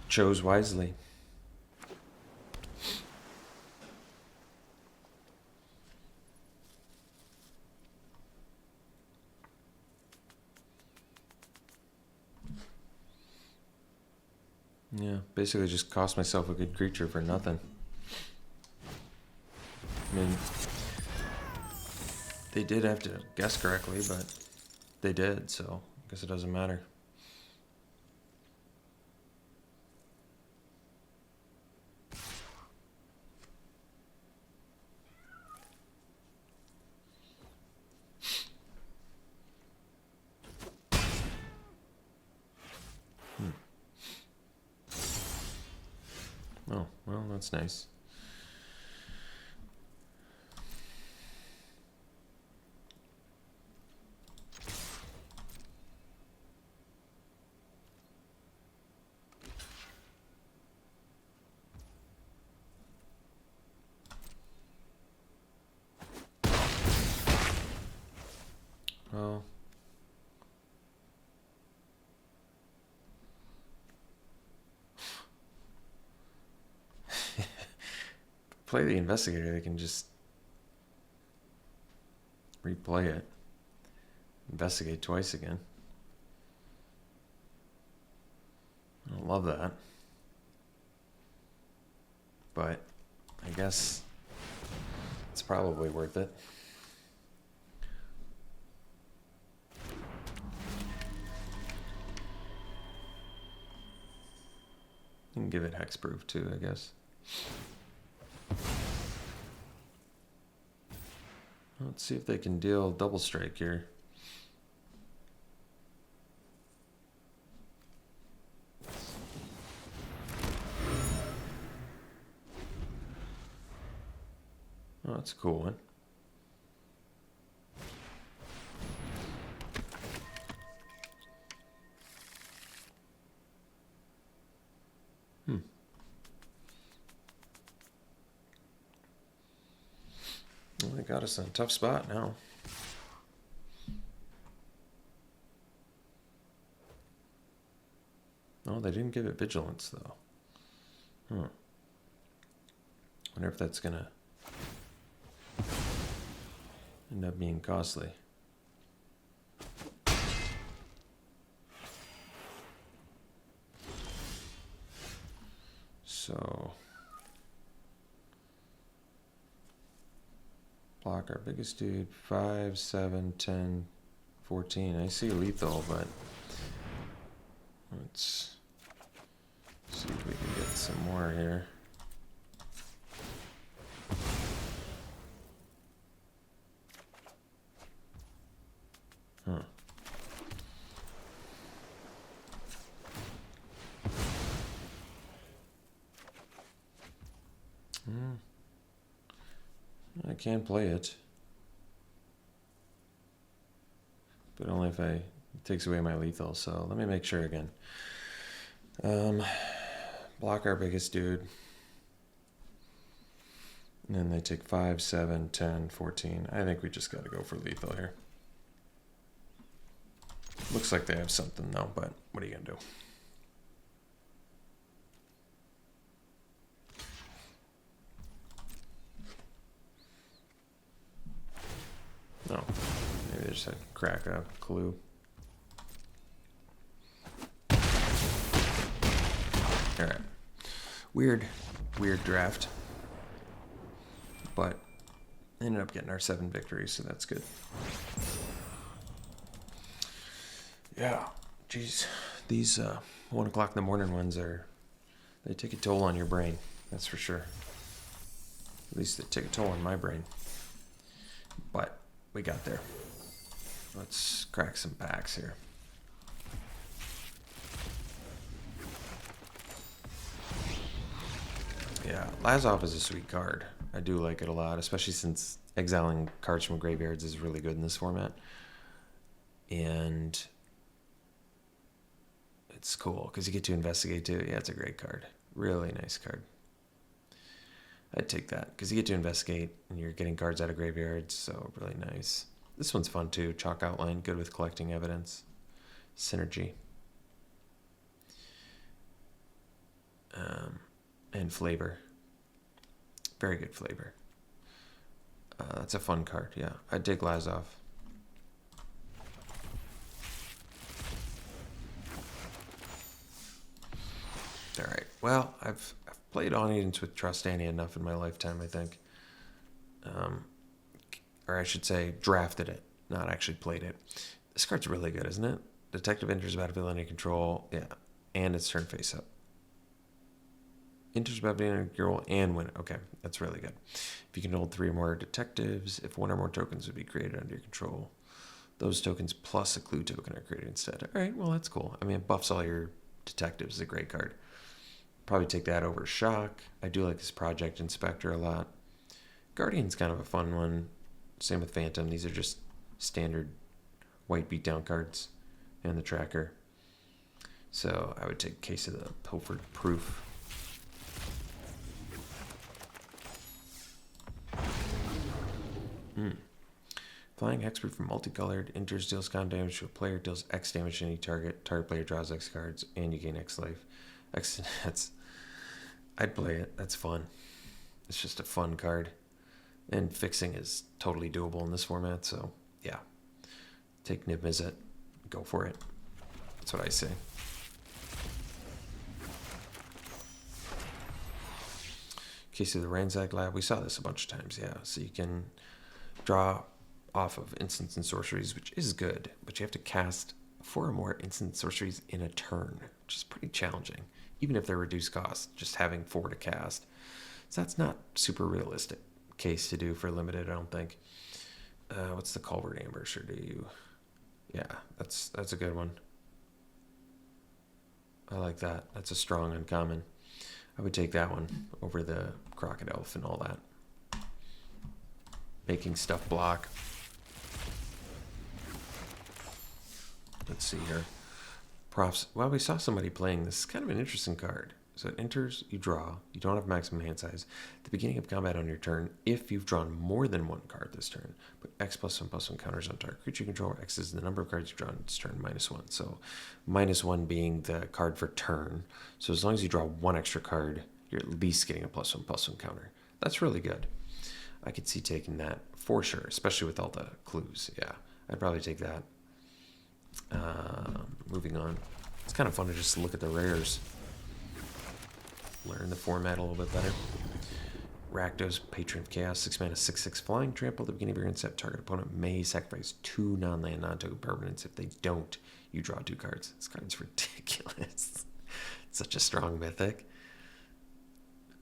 Chose wisely. Yeah, basically just cost myself a good creature for nothing. I mean, they did have to guess correctly, but they did, so I guess it doesn't matter. Oh, well, that's nice. play the investigator, they can just replay it. Investigate twice again. I love that. But I guess it's probably worth it. You can give it hexproof too, I guess. Let's see if they can deal double strike here. Oh, that's a cool one. Well, they got us in a tough spot now. Oh, they didn't give it vigilance, though. Wonder if that's gonna end up being costly. So, block our biggest dude, 5, 7, 10, 14. I see lethal, but let's see if we can get some more here. I can play it, but only if it takes away my lethal. So let me make sure again. Block our biggest dude. And then they take 5, 7, 10, 14. I think we just got to go for lethal here. Looks like they have something though, but what are you going to do? No, maybe they just had to crack a clue. All right, weird draft, but ended up getting our 7 victories, so that's good. Yeah, geez, these 1 o'clock in the morning ones they take a toll on your brain, that's for sure. At least they take a toll on my brain, but we got there. Let's crack some packs here. Yeah, Lazov is a sweet card. I do like it a lot, especially since exiling cards from graveyards is really good in this format. And it's cool because you get to investigate too. Yeah, it's a great card. Really nice card. I'd take that because you get to investigate and you're getting cards out of graveyards, so really nice. This one's fun too. Chalk outline, good with collecting evidence. Synergy. And flavor. Very good flavor. That's a fun card, yeah. I'd take Lazov. All right. Well, I've played On Agents with Trustani enough in my lifetime, I think. Or I should say, drafted it, not actually played it. This card's really good, isn't it? Detective enters battlefield under control, yeah, and it's turn face up. Enters battlefield under control and win. Okay, that's really good. If you can hold 3 or more detectives, if 1 or more tokens would be created under your control, those tokens plus a clue token are created instead. All right, well, that's cool. I mean, it buffs all your detectives. It's a great card. Probably take that over Shock. I do like this Project Inspector a lot. Guardian's kind of a fun one. Same with Phantom. These are just standard white beatdown cards and the tracker. So I would take Case of the Pilfered Proof. Flying Hexproof from multicolored, enters, deals con damage to a player, deals X damage to any target. Target player draws X cards, and you gain X life. I'd play it. That's fun. It's just a fun card. And fixing is totally doable in this format, so yeah. Take Nib Mizzet. Go for it. That's what I say. Case of the Ransack Lab, we saw this a bunch of times, yeah. So you can draw off of instants and sorceries, which is good, but you have to cast 4 or more instant sorceries in a turn, which is pretty challenging, even if they're reduced cost, just having 4 to cast. So that's not super realistic case to do for limited, I don't think. What's the Culvert Ambusher do you? Yeah, that's a good one. I like that. That's a strong uncommon. I would take that one over the Crocodile and all that. Making stuff block. Let's see here. Profs. Well, we saw somebody playing this. It's kind of an interesting card. So it enters, you draw. You don't have maximum hand size. At the beginning of combat on your turn, if you've drawn more than 1 card this turn, put X+1/+1 counters on target creature control. X is the number of cards you've drawn this turn, -1. So -1 being the card for turn. So as long as you draw 1 extra card, you're at least getting a +1/+1 counter. That's really good. I could see taking that for sure, especially with all the clues. Yeah, I'd probably take that. Moving on. It's kind of fun to just look at the rares. Learn the format a little bit better. Rakdos, Patron of Chaos, 6 mana, 6/6 flying. Trample at the beginning of your end step. Target opponent may sacrifice 2 non-land, non-token permanents. If they don't, you draw 2 cards. This card's ridiculous. It's such a strong mythic.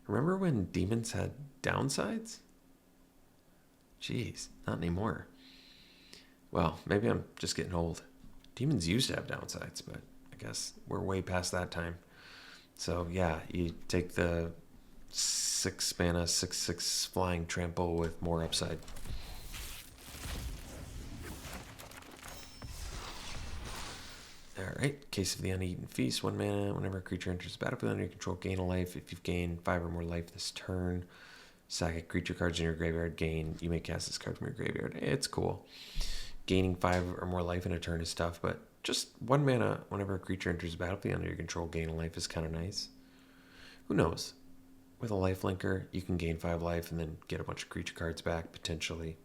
Remember when demons had downsides? Jeez, not anymore. Well, maybe I'm just getting old. Demons used to have downsides, but I guess we're way past that time. So yeah, you take the 6 mana, 6/6 flying trample with more upside. Alright, Case of the Uneaten Feast, 1 mana. Whenever a creature enters the battlefield under your control, gain a life. If you've gained 5 or more life this turn, sack creature cards in your graveyard, gain. You may cast this card from your graveyard. It's cool. Gaining 5 or more life in a turn is tough, but just 1 mana whenever a creature enters the battlefield under your control, gain a life is kind of nice. Who knows? With a life linker, you can gain 5 life and then get a bunch of creature cards back, potentially.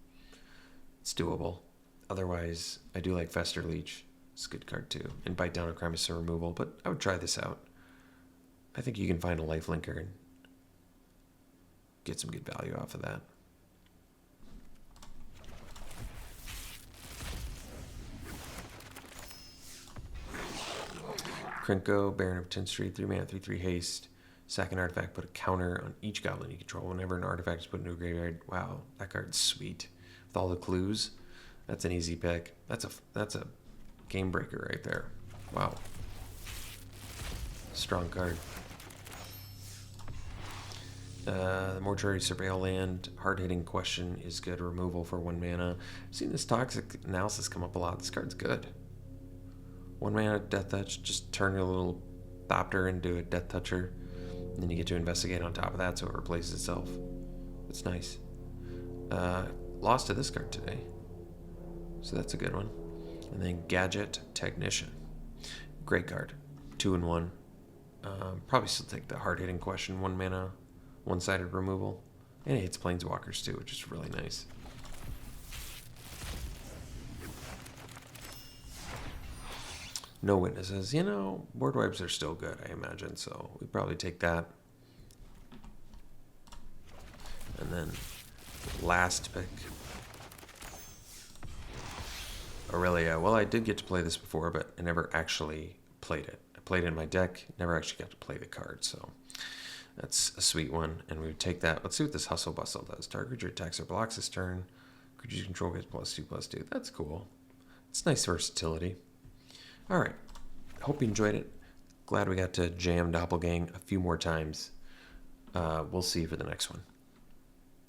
It's doable. Otherwise, I do like Fester Leech. It's a good card too. And Bite Down on Crime is removal, but I would try this out. I think you can find a life linker and get some good value off of that. Krenko, Baron of 10th Street, 3 mana, 3/3 haste. Sack an artifact, put a counter on each goblin you control. Whenever an artifact is put into a graveyard, wow, that card's sweet. With all the clues, that's an easy pick. That's a game breaker right there. Wow. Strong card. The Mortuary Surveil Land, hard-hitting question is good. Removal for 1 mana. I've seen this Toxic Analysis come up a lot. This card's good. 1 mana, Death Touch. Just turn your little Thopter into a Death Toucher. And then you get to investigate on top of that, so it replaces itself. It's nice. Lost to this card today. So that's a good one. And then Gadget Technician. Great card. 2 and 1. Probably still take the hard-hitting question. 1 mana, 1-sided removal. And it hits Planeswalkers too, which is really nice. No Witnesses. You know, board wipes are still good, I imagine, so we'd probably take that. And then last pick. Aurelia. Well, I did get to play this before, but I never actually played it. I played it in my deck, never actually got to play the card, so that's a sweet one. And we would take that. Let's see what this Hustle Bustle does. Target creature attacks or blocks this turn. Creature control gets +2/+2. That's cool. It's nice versatility. All right. Hope you enjoyed it. Glad we got to jam Doppelgang a few more times. We'll see you for the next one.